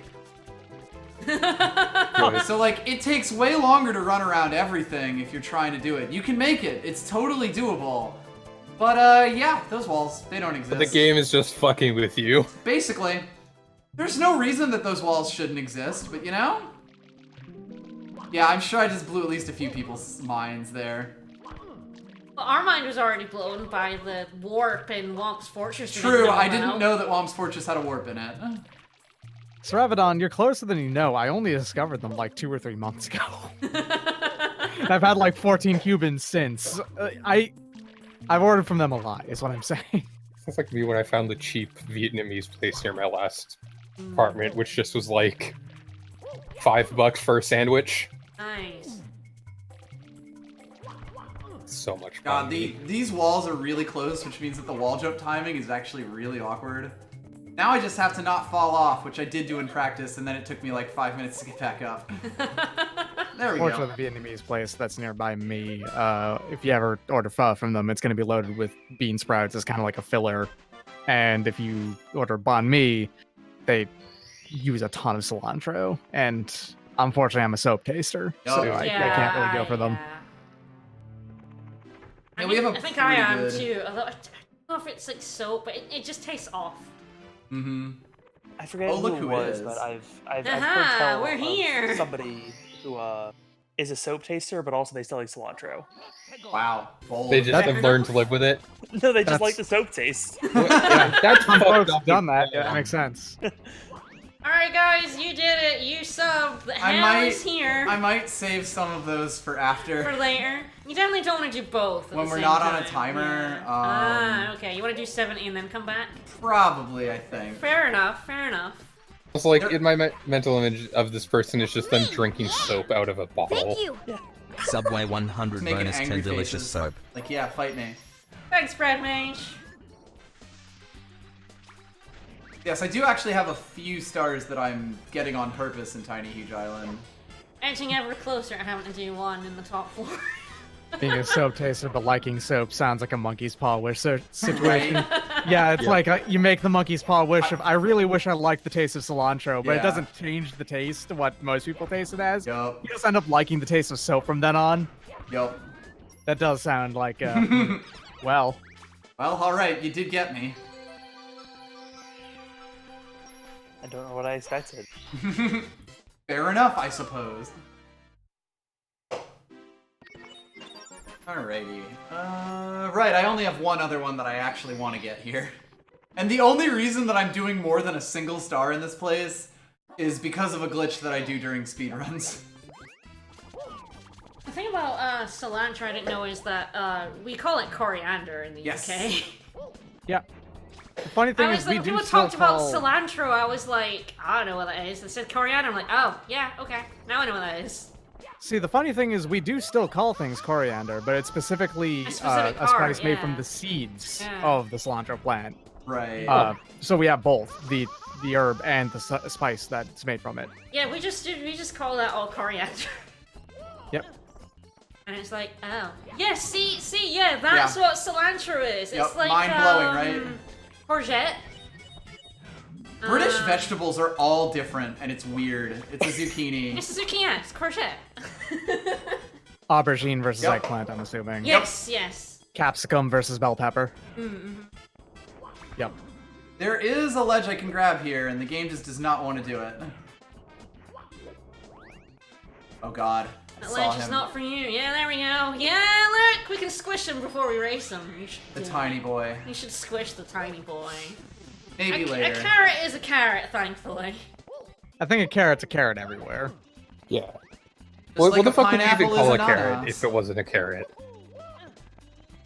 So like it takes way longer to run around everything if you're trying to do it. You can make it. It's totally doable. But yeah, those walls, they don't exist. The game is just fucking with you. Basically. There's no reason that those walls shouldn't exist, but you know? Yeah, I'm sure I just blew at least a few people's minds there. Well, our mind was already blown by the warp in Womp's Fortress. we True, know I about. didn't know that Womp's Fortress had a warp in it. Sir Avedon, you're closer than you know. I only discovered them like 2 or 3 months ago. I've had like 14 Cubans since. I've ordered from them a lot, is what I'm saying. Sounds like me when I found the cheap Vietnamese place near my last apartment, which just was like $5 for a sandwich. Nice. So much fun. God, these walls are really close, which means that the wall jump timing is actually really awkward. Now I just have to not fall off, which I did do in practice, and then it took me like 5 minutes to get back up. There we Fortunately, go. the Vietnamese place that's nearby me, if you ever order pho from them, it's going to be loaded with bean sprouts as kind of like a filler. And if you order banh mi, they use a ton of cilantro. And unfortunately, I'm a soap taster, so Oh. I can't really go for them. Yeah. Yeah, we have a I think I pretty am good- too. Although I don't know if it's like soap, but it just tastes off. Mm-hmm. I forget Oh, who look it who it was, is. but I've heard Aha, tell we're of here. somebody who is a soap taster, but also they still like cilantro. Wow. Bold. They just have learned to live with it. No, they just like the soap taste. Yeah, that's Some fucked folks up. have done that. Yeah, that makes sense. Alright, guys, you did it. You subbed. The I hell might- is here I might save some of those for after. for later. You definitely don't want to do both. At When the we're same not on a time. timer, Yeah. Okay. You want to do 70 and then come back? Probably, I think. Fair enough. Fair enough. It's like in my mental image of this person is just them drinking soap out of a bottle. Thank you. Subway 100 Making bonus 10 angry delicious faces. soap. Like, yeah, fight me. Thanks, Brad Mage. Yes, I do actually have a few stars that I'm getting on purpose in Tiny Huge Island. Edging ever closer, having to do one in the top 4. Being a soap taster but liking soap sounds like a monkey's paw wish situation. Right? Yeah, it's like you make the monkey's paw wish of, I really wish I liked the taste of cilantro, but Yeah. it doesn't change the taste to what most people taste it as. Yup. You just end up liking the taste of soap from then on. Yup. That does sound like, well. Well, alright, you did get me. I don't know what I expected. Fair enough, I suppose. Alrighty. Right, I only have one other one that I actually want to get here. And the only reason that I'm doing more than a single star in this place is because of a glitch that I do during speedruns. The thing about cilantro I didn't know is that we call it coriander in the Yes. UK. Yeah. The funny thing I is was we like, do people still talked call... about cilantro, I was like, I don't know what that is. They said coriander, I'm like, oh, yeah, okay. Now I know what that is. See, the funny thing is we do still call things coriander, but it's specifically A specific a spice made from yeah. the seeds Yeah. of the cilantro plant. Right. So we have both, the herb and the spice that's made from it. Yeah, we just call that all coriander. Yep. And it's like, oh. Yeah, see, yeah, that's Yeah. what cilantro is. Yep, It's like, mind-blowing, right? Courgette. British vegetables are all different, and it's weird. It's a zucchini. It's a zucchini, it's courgette. Aubergine versus Yep. eggplant, I'm assuming. Yes, yes. Capsicum versus bell pepper. Mm-hmm. Yep. There is a ledge I can grab here, and the game just does not want to do it. Oh god. That Saw ledge is him. not for you. Yeah, there we go. Yeah, look, we can squish him before we race him. You should The do tiny it. boy. You should squish the tiny boy. Maybe A later. carrot is a carrot, thankfully. I think a carrot's a carrot everywhere. Yeah. Just What like the a fuck would you even pineapple call is a an carrot ananas. if it wasn't a carrot?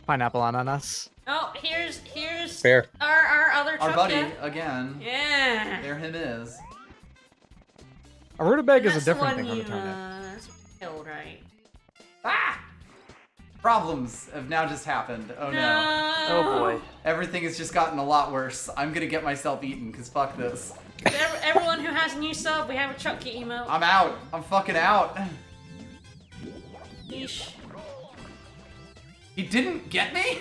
Pineapple ananas. Oh, here's Fair. our other Our truck buddy, guy. again. Yeah. There him is. A rutabaga is a That's the different one thing you, from a turnip. that's what you killed, right? Ah! Problems have now just happened. Oh no. No. Oh boy. Everything has just gotten a lot worse. I'm gonna get myself eaten, because fuck this. Everyone who has a new sub, we have a Chucky emote. I'm out. I'm fucking out. Yeesh. He didn't get me?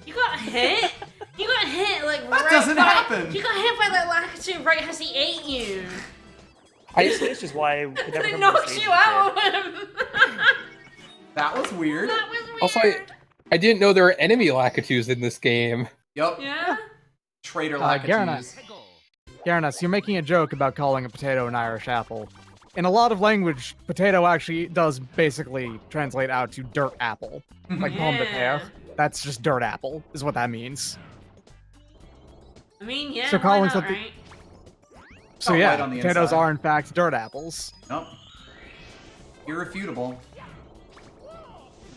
You got hit? You got hit like That right doesn't by, happen. You got hit by that Lakitu right as he ate you. It's just why I could never It come to the knocked stage you and out shit. of him. That was weird. That was weird. Also, I didn't know there were enemy Lakitus in this game. Yup. Yeah? Traitor Garna. Lakitus. Garanus, you're making a joke about calling a potato an Irish apple. In a lot of language, potato actually does basically translate out to dirt apple. Like pomme de Yeah. terre. That's just dirt apple, is what that means. I mean, yeah, So why calling not, something- right? So Not yeah, white on the potatoes inside. are in fact dirt apples. Nope. Irrefutable.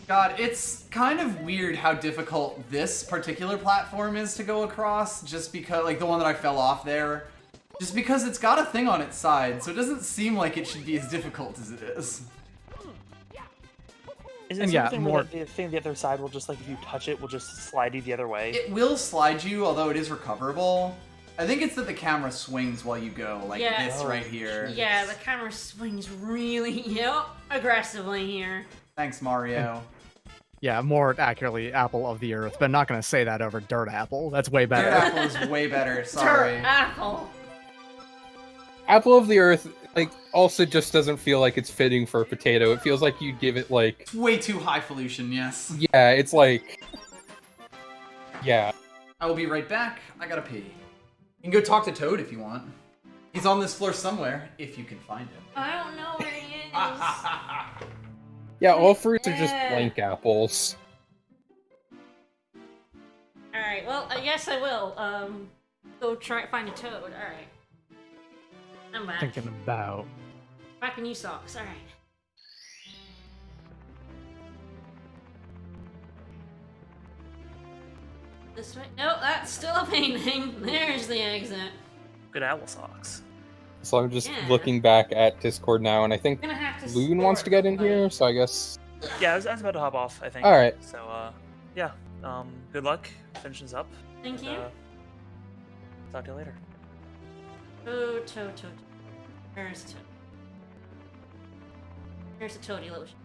God, it's kind of weird how difficult this particular platform is to go across, just because, like the one that I fell off there, just because it's got a thing on its side, so it doesn't seem like it should be as difficult as it is. Is it And yeah, something more- where the thing the other side will just, like, if you touch it, will just slide you the other way? It will slide you, although it is recoverable. I think it's that the camera swings while you go, like Yeah. this right here. Yeah, the camera swings really, aggressively here. Thanks, Mario. Yeah, more accurately, apple of the earth, but not gonna say that over dirt apple. That's way Dirt better. apple is way better, sorry. Dirt apple. Apple of the Earth, like, also just doesn't feel like it's fitting for a potato. It feels like you'd give it, like... It's way too highfalutin, yes. Yeah, it's like... Yeah. I will be right back. I gotta pee. You can go talk to Toad if you want. He's on this floor somewhere, if you can find him. I don't know where he is. Yeah, all fruits are just Yeah. blank apples. Alright, well, I guess I will. Go try find a toad. Alright. I'm back. Thinking about. Back in new socks. Alright. This way? No, that's still a painting. There's the exit. Good owl socks. So I'm just Yeah. looking back at Discord now, and I think I'm gonna have to Loon store wants it to get in away. here, so I guess... Yeah, I was about to hop off, I think. Alright. So, yeah. Good luck finishing this up. Thank you. Talk to you later. Toad. There's a toad. There's a toady little shit.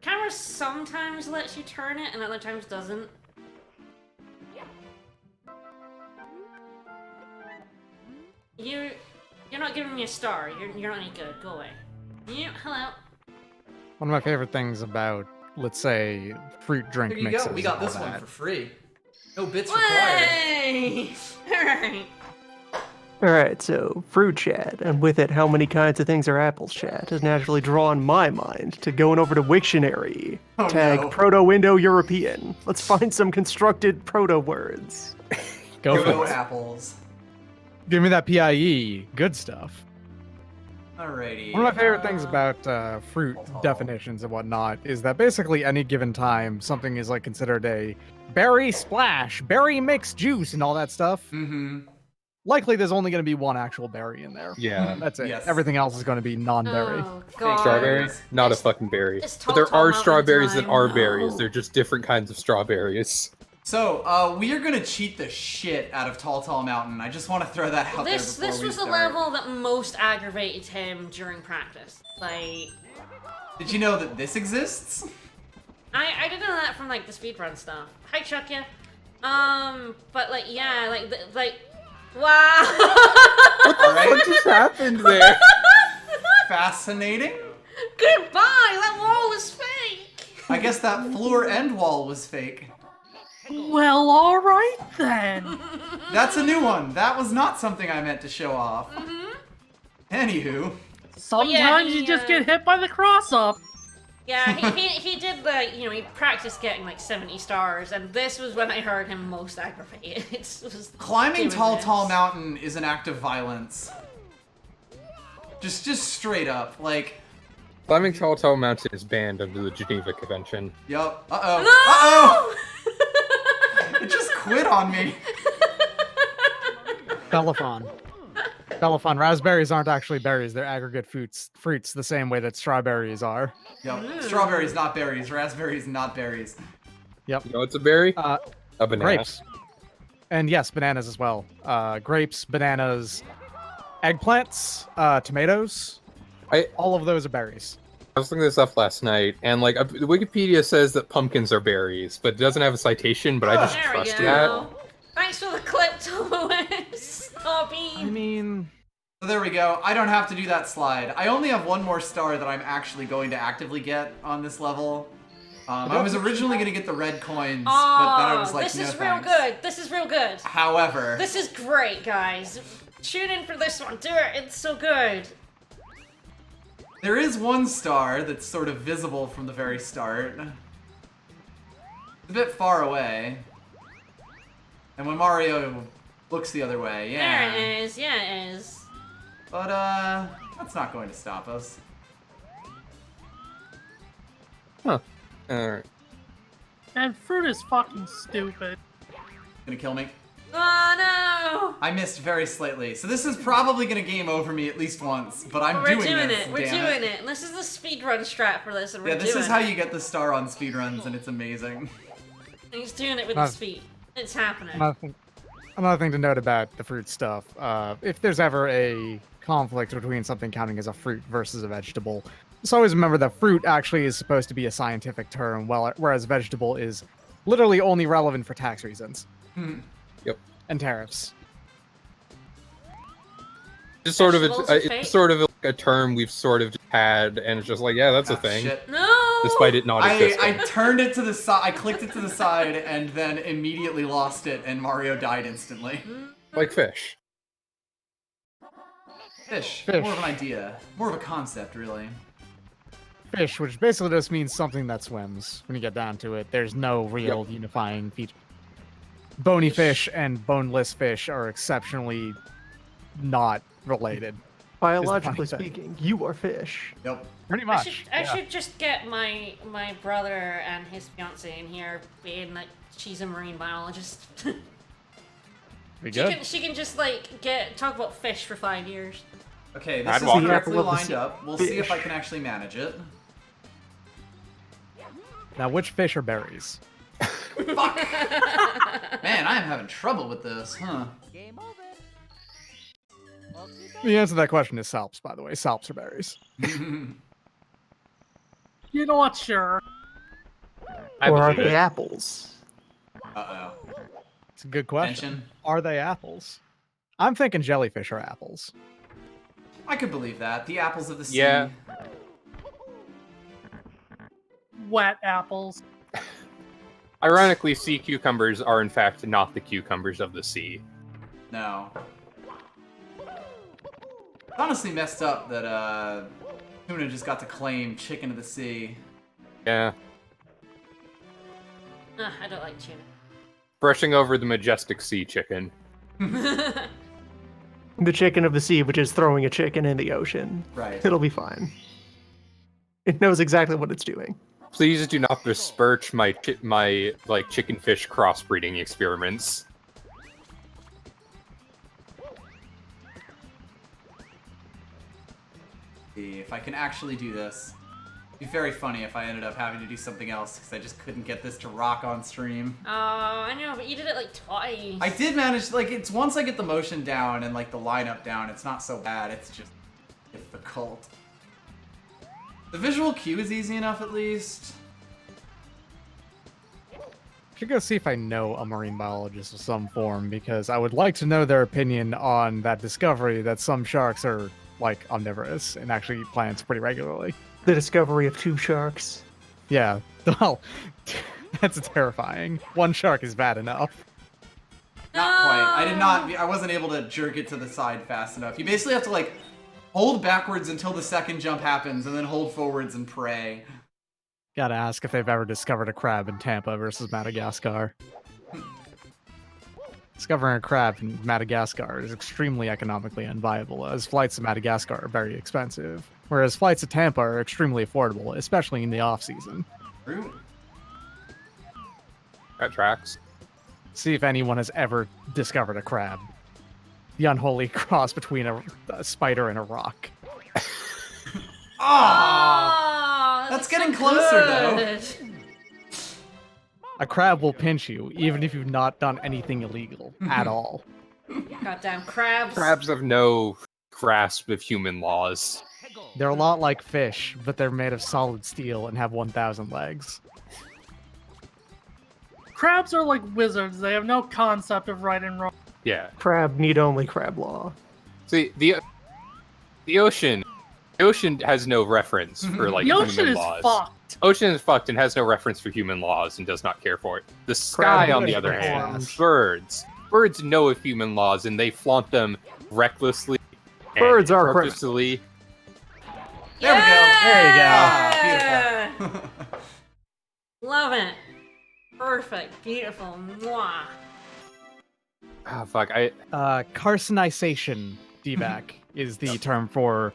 Camera sometimes lets you turn it and other times doesn't. You're not giving me a star. You're not any good. Go away. Hello. One of my favorite things about, let's say, fruit drink There you mixes. go. We got and all this one that. for free. No bits required. Way! Alright. Alright, so fruit chat, and with it, how many kinds of things are apples chat, has naturally drawn my mind to going over to Wiktionary. Oh, Tag no. Proto-Indo-European. Let's find some constructed proto-words. Go Go for it. apples. Give me that PIE. Good stuff. Alrighty. One of my favorite things about fruit Hold on. definitions and whatnot is that basically any given time something is like considered a berry splash, berry mixed juice, and all that stuff. Mm-hmm. Likely, there's only going to be one actual berry in there. Yeah. That's it. Yes. Everything else is going to be non-berry. Oh, God. Strawberry? Not a It's- fucking berry. it's But there Tall are Mountain strawberries that time, are no. berries. They're just different kinds of strawberries. So, we are gonna cheat the shit out of Tall Mountain. I just want to throw that out This there before we was the start. level that most aggravated him during practice. Like, Did you know that this exists? I didn't know that from like the speedrun stuff. Hi, Chuckya. But like, yeah, like, wow. Alright. What just happened there? Fascinating. Goodbye. That wall was fake. I guess that floor end wall was fake. Well, alright then. That's a new one. That was not something I meant to show off. Anywho. Sometimes he, you just get hit by the cross-up. Yeah, he did like, you know, he practiced getting like 70 stars, and this was when I heard him most aggravated. It was Climbing doing this. Tall Mountain is an act of violence. Just straight up. Like, Climbing Tall Mountain is banned under the Geneva Convention. yup. Uh-oh. No! Uh-oh! It just quit on me. Belaphon. Belaphon. Raspberries aren't actually berries. They're aggregate fruits the same way that strawberries are. Yup. Strawberries, not berries. Raspberries, not berries. You know what's a berry? Uh, A banana. grapes. And yes, bananas as well. Grapes, bananas, eggplants, tomatoes. All of those are berries. I was looking this up last night, and like Wikipedia says that pumpkins are berries, but it doesn't have a citation. But I just There we trust go. that. Thanks for the clip, Thomas. Oh, I Bean. mean, So there we go. I don't have to do that slide. I only have one more star that I'm actually going to actively get on this level. I was originally going to get the red coins, but then I was like, this no is real thanks. good. This is real good. However, This is great, guys. Tune in for this one. Do it. It's so good. there is one star that's sort of visible from the very start. It's a bit far away. And when Mario looks the other way, yeah. There it is. Yeah, it is. But, that's not going to stop us. Huh. Alright. And fruit is fucking stupid. Gonna kill me? Oh, no. I missed very slightly. So this is probably gonna game over me at least once, but I'm We're doing doing this, it. We're damn doing it. This is the speedrun strat for this, and we're Yeah, doing this is how it. you get the star on speedruns, and it's amazing. And he's doing it with Nice. his feet. It's happening. another thing to note about the fruit stuff. If there's ever a conflict between something counting as a fruit versus a vegetable, just always remember that fruit actually is supposed to be a scientific term, whereas vegetable is literally only relevant for tax reasons. Yep. And tariffs. It's sort of Vegetables are fake? it's sort of like a term we've sort of had, and it's just like, yeah, that's a Ah, thing, shit. No. despite it not I existing. turned it to the side, I clicked it to the side, and then immediately lost it, and Mario died instantly. Like fish. Fish. Fish. More of an idea. More of a concept, really. Fish, which basically just means something that swims. When you get down to it, there's no real unifying feature. Bony fish and boneless fish are exceptionally not related. Biologically funny thing. speaking, you are fish. Yep. Pretty I much. should just get my brother and his fiance in here, being like she's a marine biologist. We good? She can just like talk about fish for 5 years. Okay, this I'd is walk correctly up. lined up. We'll see if I can actually manage it. Now, which fish are berries? Fuck! Man, I am having trouble with this, huh? The answer to that question is salps, by the way. Salps are berries. You know what? Sure. I Or are believe they it. apples? Uh-oh. It's a good question. Tension. Are they apples? I'm thinking jellyfish are apples. I could believe that. The apples of the sea. Yeah. Wet apples. Ironically, sea cucumbers are in fact not the cucumbers of the sea. No. It's honestly messed up that, Tuna just got to claim chicken of the sea. Yeah. I don't like tuna. Brushing over the majestic sea chicken. The chicken of the sea, which is throwing a chicken in the ocean. Right. It'll be fine. It knows exactly what it's doing. Please do not besmirch my chicken fish crossbreeding experiments. See if I can actually do this. It'd be very funny if I ended up having to do something else because I just couldn't get this to rock on stream. Oh, I know, but you did it like twice. I did manage, like, it's once I get the motion down and, like, the lineup down, it's not so bad, it's just difficult. The visual cue is easy enough, at least. I should go see if I know a marine biologist of some form, because I would like to know their opinion on that discovery that some sharks are, like, omnivorous and actually eat plants pretty regularly. The discovery of 2 sharks. Yeah, well, that's terrifying. 1 shark is bad enough. Not quite. I wasn't able to jerk it to the side fast enough. You basically have to, like, hold backwards until the second jump happens, and then hold forwards and pray. Gotta ask if they've ever discovered a crab in Tampa versus Madagascar. Discovering a crab in Madagascar is extremely economically unviable, as flights to Madagascar are very expensive, whereas flights to Tampa are extremely affordable, especially in the off-season. True. That tracks. See if anyone has ever discovered a crab. The unholy cross between a spider and a rock. Ah! That's getting closer, though. A crab will pinch you, even if you've not done anything illegal at all. Goddamn crabs. Crabs have no grasp of human laws. They're a lot like fish, but they're made of solid steel and have 1,000 legs. Crabs are like wizards. They have no concept of right and wrong. Yeah. Crab need only crab law. See, the ocean has no reference for like The ocean human is laws. fucked. Ocean is fucked and has no reference for human laws and does not care for it. The sky, on the other hand, birds know of human laws and they flaunt them recklessly. Birds and are purposely. There we go. There you go. Yeah! Ah, beautiful. Love it. Perfect. Beautiful. Mwah. Ah, fuck. Carcinization, DBAC, is the term for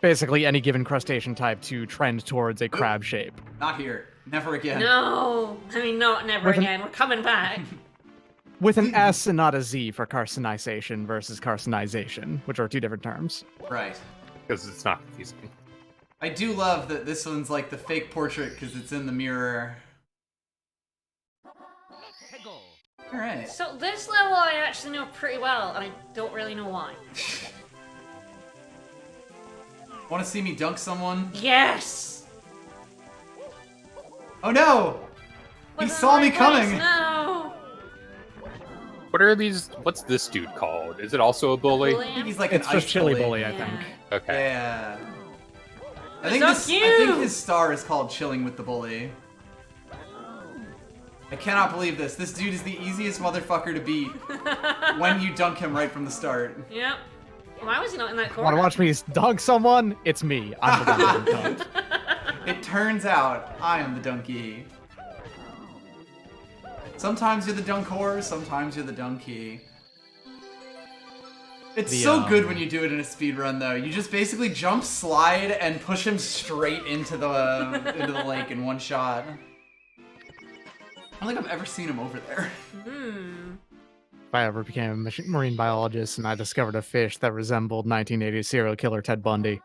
basically any given crustacean type to trend towards a crab shape. Not here. Never again. No. I mean, no, never With an- again. We're coming back. With an S and not a Z for carcinization versus carcinization, which are 2 different terms. Right. Because it's not confusing. I do love that this one's like the fake portrait because it's in the mirror. Alright. So this level I actually know pretty well, and I don't really know why. Want to see me dunk someone? Yes! Oh no! He saw me coming! No! What are these? What's this dude called? Is it also a bully? Bully? I think he's like an It's just ice chili bully. bully, I think. Okay. Yeah. I Dunk think you! his star is called Chilling with the Bully. I cannot believe this. This dude is the easiest motherfucker to beat when you dunk him right from the start. Yep. Why was he not in that corner? Want to watch me dunk someone? It's me. I'm the one getting dunked. It turns out I am the donkey. Sometimes you're the dunk whore, sometimes you're the donkey. It's so good when you do it in a speedrun, though. You just basically jump, slide, and push him straight into the lake in one shot. I don't think I've ever seen him over there. If I ever became a marine biologist and I discovered a fish that resembled 1980s serial killer Ted Bundy,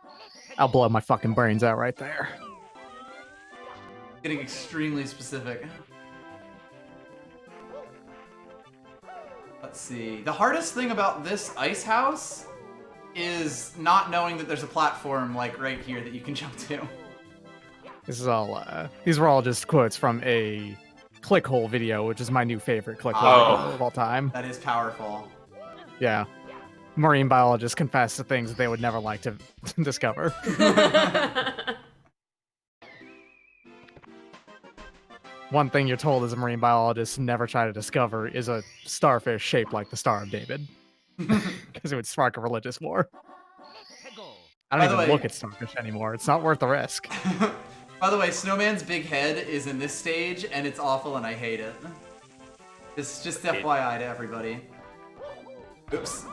I'll blow my fucking brains out right there. Getting extremely specific. Let's see. The hardest thing about this ice house is not knowing that there's a platform like right here that you can jump to. This is all. These were all just quotes from a clickhole video, which is my new favorite clickhole video of all time. That is powerful. Yeah, marine biologists confess to things that they would never like to discover. One thing you're told as a marine biologist to never try to discover is a starfish shaped like the Star of David. Because it would spark a religious war. I don't even look at starfish anymore. It's not worth the risk. By the way, Snowman's big head is in this stage, and it's awful, and I hate it. Just FYI to everybody. Oops.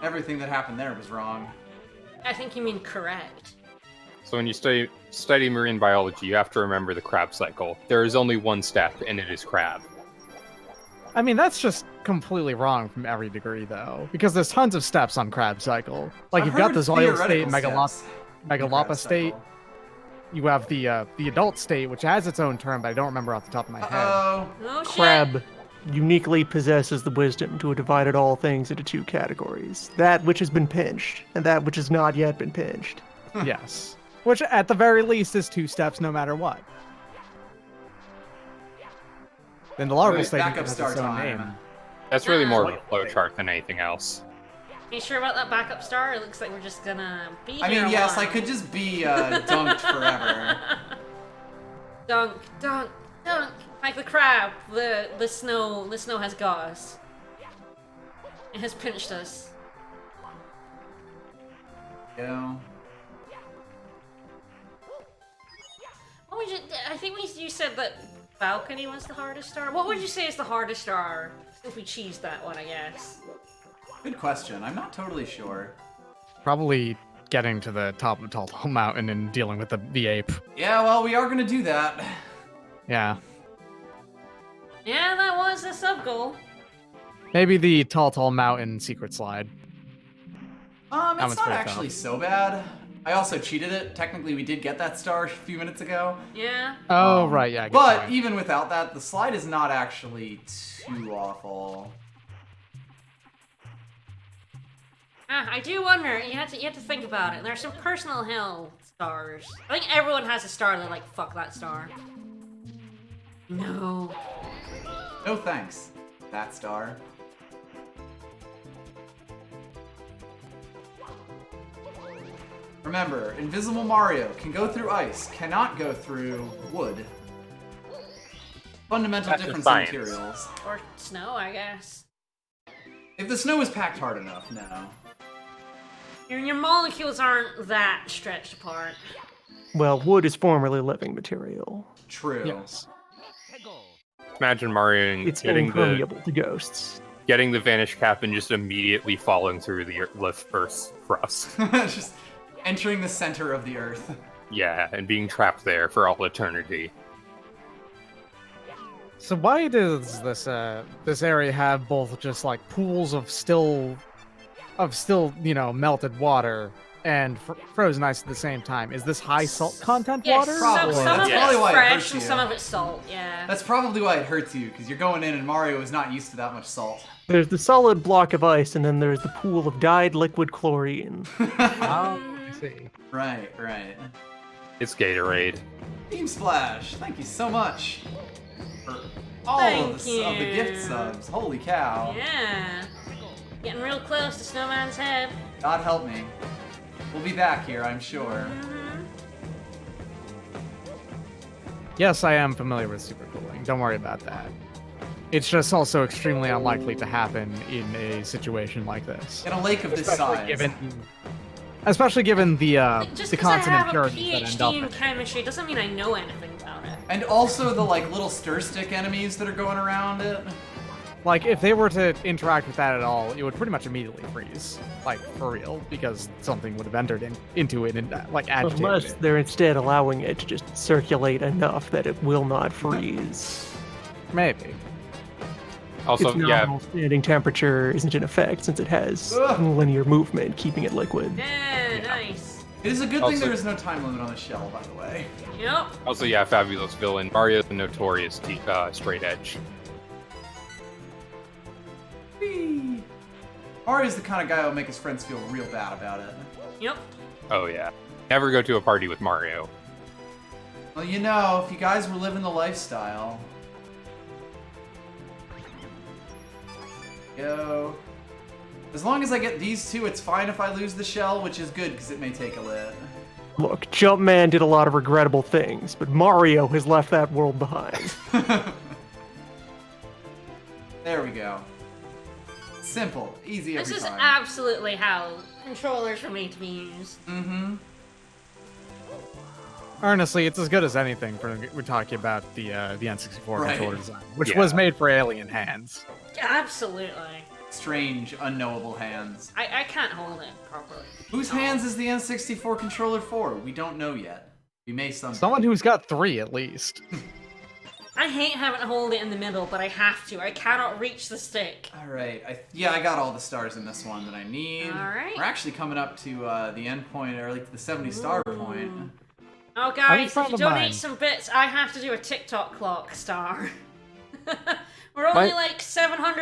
Everything that happened there was wrong. I think you mean correct. So when you study marine biology, you have to remember the crab cycle. There is only one step, and it is crab. I mean, that's just completely wrong from every degree, though, because there's tons of steps on crab cycle. Like, you've got the zoil state, Megalopus state. You have the adult state, which has its own term, but I don't remember off the top of my head. Oh, shit. Crab uniquely possesses the wisdom to have divided all things into two categories. That which has been pinched, and that which has not yet been pinched. Yes. Which, at the very least, is 2 steps no matter what. Then the larval state has its own name. That's really more of a flowchart than anything else. Are you sure about that backup star? It looks like we're just gonna be here I mean, a yes, while. I could just be dunked forever. Dunk, dunk, dunk. Like the crab, the snow has got us. It has pinched us. Yeah. What would you? I think you said that balcony was the hardest star. What would you say is the hardest star? If we cheese that one, I guess. Good question. I'm not totally sure. Probably getting to the top of Tall Tall Mountain and dealing with the ape. Yeah, well, we are gonna do that. Yeah. Yeah, that was the sub goal. Maybe the Tall Tall Mountain secret slide. It's not actually so bad. I also cheated it. Technically, we did get that star a few minutes ago. Yeah. Oh, right, yeah. But even without that, the slide is not actually too awful. I do wonder. You have to think about it. There's some personal hell stars. I think everyone has a star that like fuck that star. No. No thanks. That star. Remember, Invisible Mario can go through ice, cannot go through wood. Fundamental That's difference in science. materials. Or snow, I guess. If the snow is packed hard enough, no. Your molecules aren't that stretched apart. Well, wood is formerly living material. True. Yes. Imagine Mario It's getting impermeable to ghosts. getting the vanish cap and just immediately falling through the Earth's crust. Just entering the center of the earth. Yeah, and being trapped there for all eternity. So why does this area have both just like pools of still melted water and frozen ice at the same time? Is this high salt content Yes, water? some That's of probably it's why it fresh hurts and you. some of it's salt, yeah. That's probably why it hurts you, because you're going in and Mario is not used to that much salt. There's the solid block of ice, and then there's the pool of dyed liquid chlorine. Oh, I see. Right. It's Gatorade. Team Splash, thank you so much for all of the gift subs. Holy cow. Yeah. Getting real close to Snowman's head. God help me. We'll be back here, I'm sure. Yes, I am familiar with supercooling. Don't worry about that. It's just also extremely unlikely to happen in a situation like this. In a lake of this size. Especially given the Just the because I consonant have a characters that end up PhD in in it. chemistry doesn't mean I know anything about it. And also the like little stir stick enemies that are going around it. Like, if they were to interact with that at all, it would pretty much immediately freeze. Like, for real, because something would have entered into it and, like, agitated Unless it. they're instead allowing it to just circulate enough that it will not freeze. Maybe. Also, Its yeah, nominal standing temperature isn't in effect since it has linear movement keeping it liquid. Yeah, nice. It is a good thing Also- there is no time limit on the shell, by the way. Yep. also, yeah, fabulous villain. Mario's a notorious straight edge. Whee! Mario's the kind of guy who'll make his friends feel real bad about it. Yep. Oh yeah. Never go to a party with Mario. Well, you know, if you guys were living the lifestyle. Go. As long as I get these two, it's fine if I lose the shell, which is good because it may take a lit. Look, Jumpman did a lot of regrettable things, but Mario has left that world behind. There we go. Simple, easy every This is time. absolutely how controllers are made to be used. Mm-hmm. Honestly, it's as good as anything for we're talking about the N64 Right. controller design, which Yeah. was made for alien hands. Absolutely. Strange, unknowable hands. I can't hold it properly. Whose hands is the N64 controller for? We don't know yet. We may someday. Someone who's got 3 at least. I hate having to hold it in the middle, but I have to. I cannot reach the stick. All right. I got all the stars in this one that I need. All right. We're actually coming up to the end point, or like the 70-star point. Oh, I'm guys, if proud you of donate mine. some bits, I have to do a TikTok clock star. We're only like 700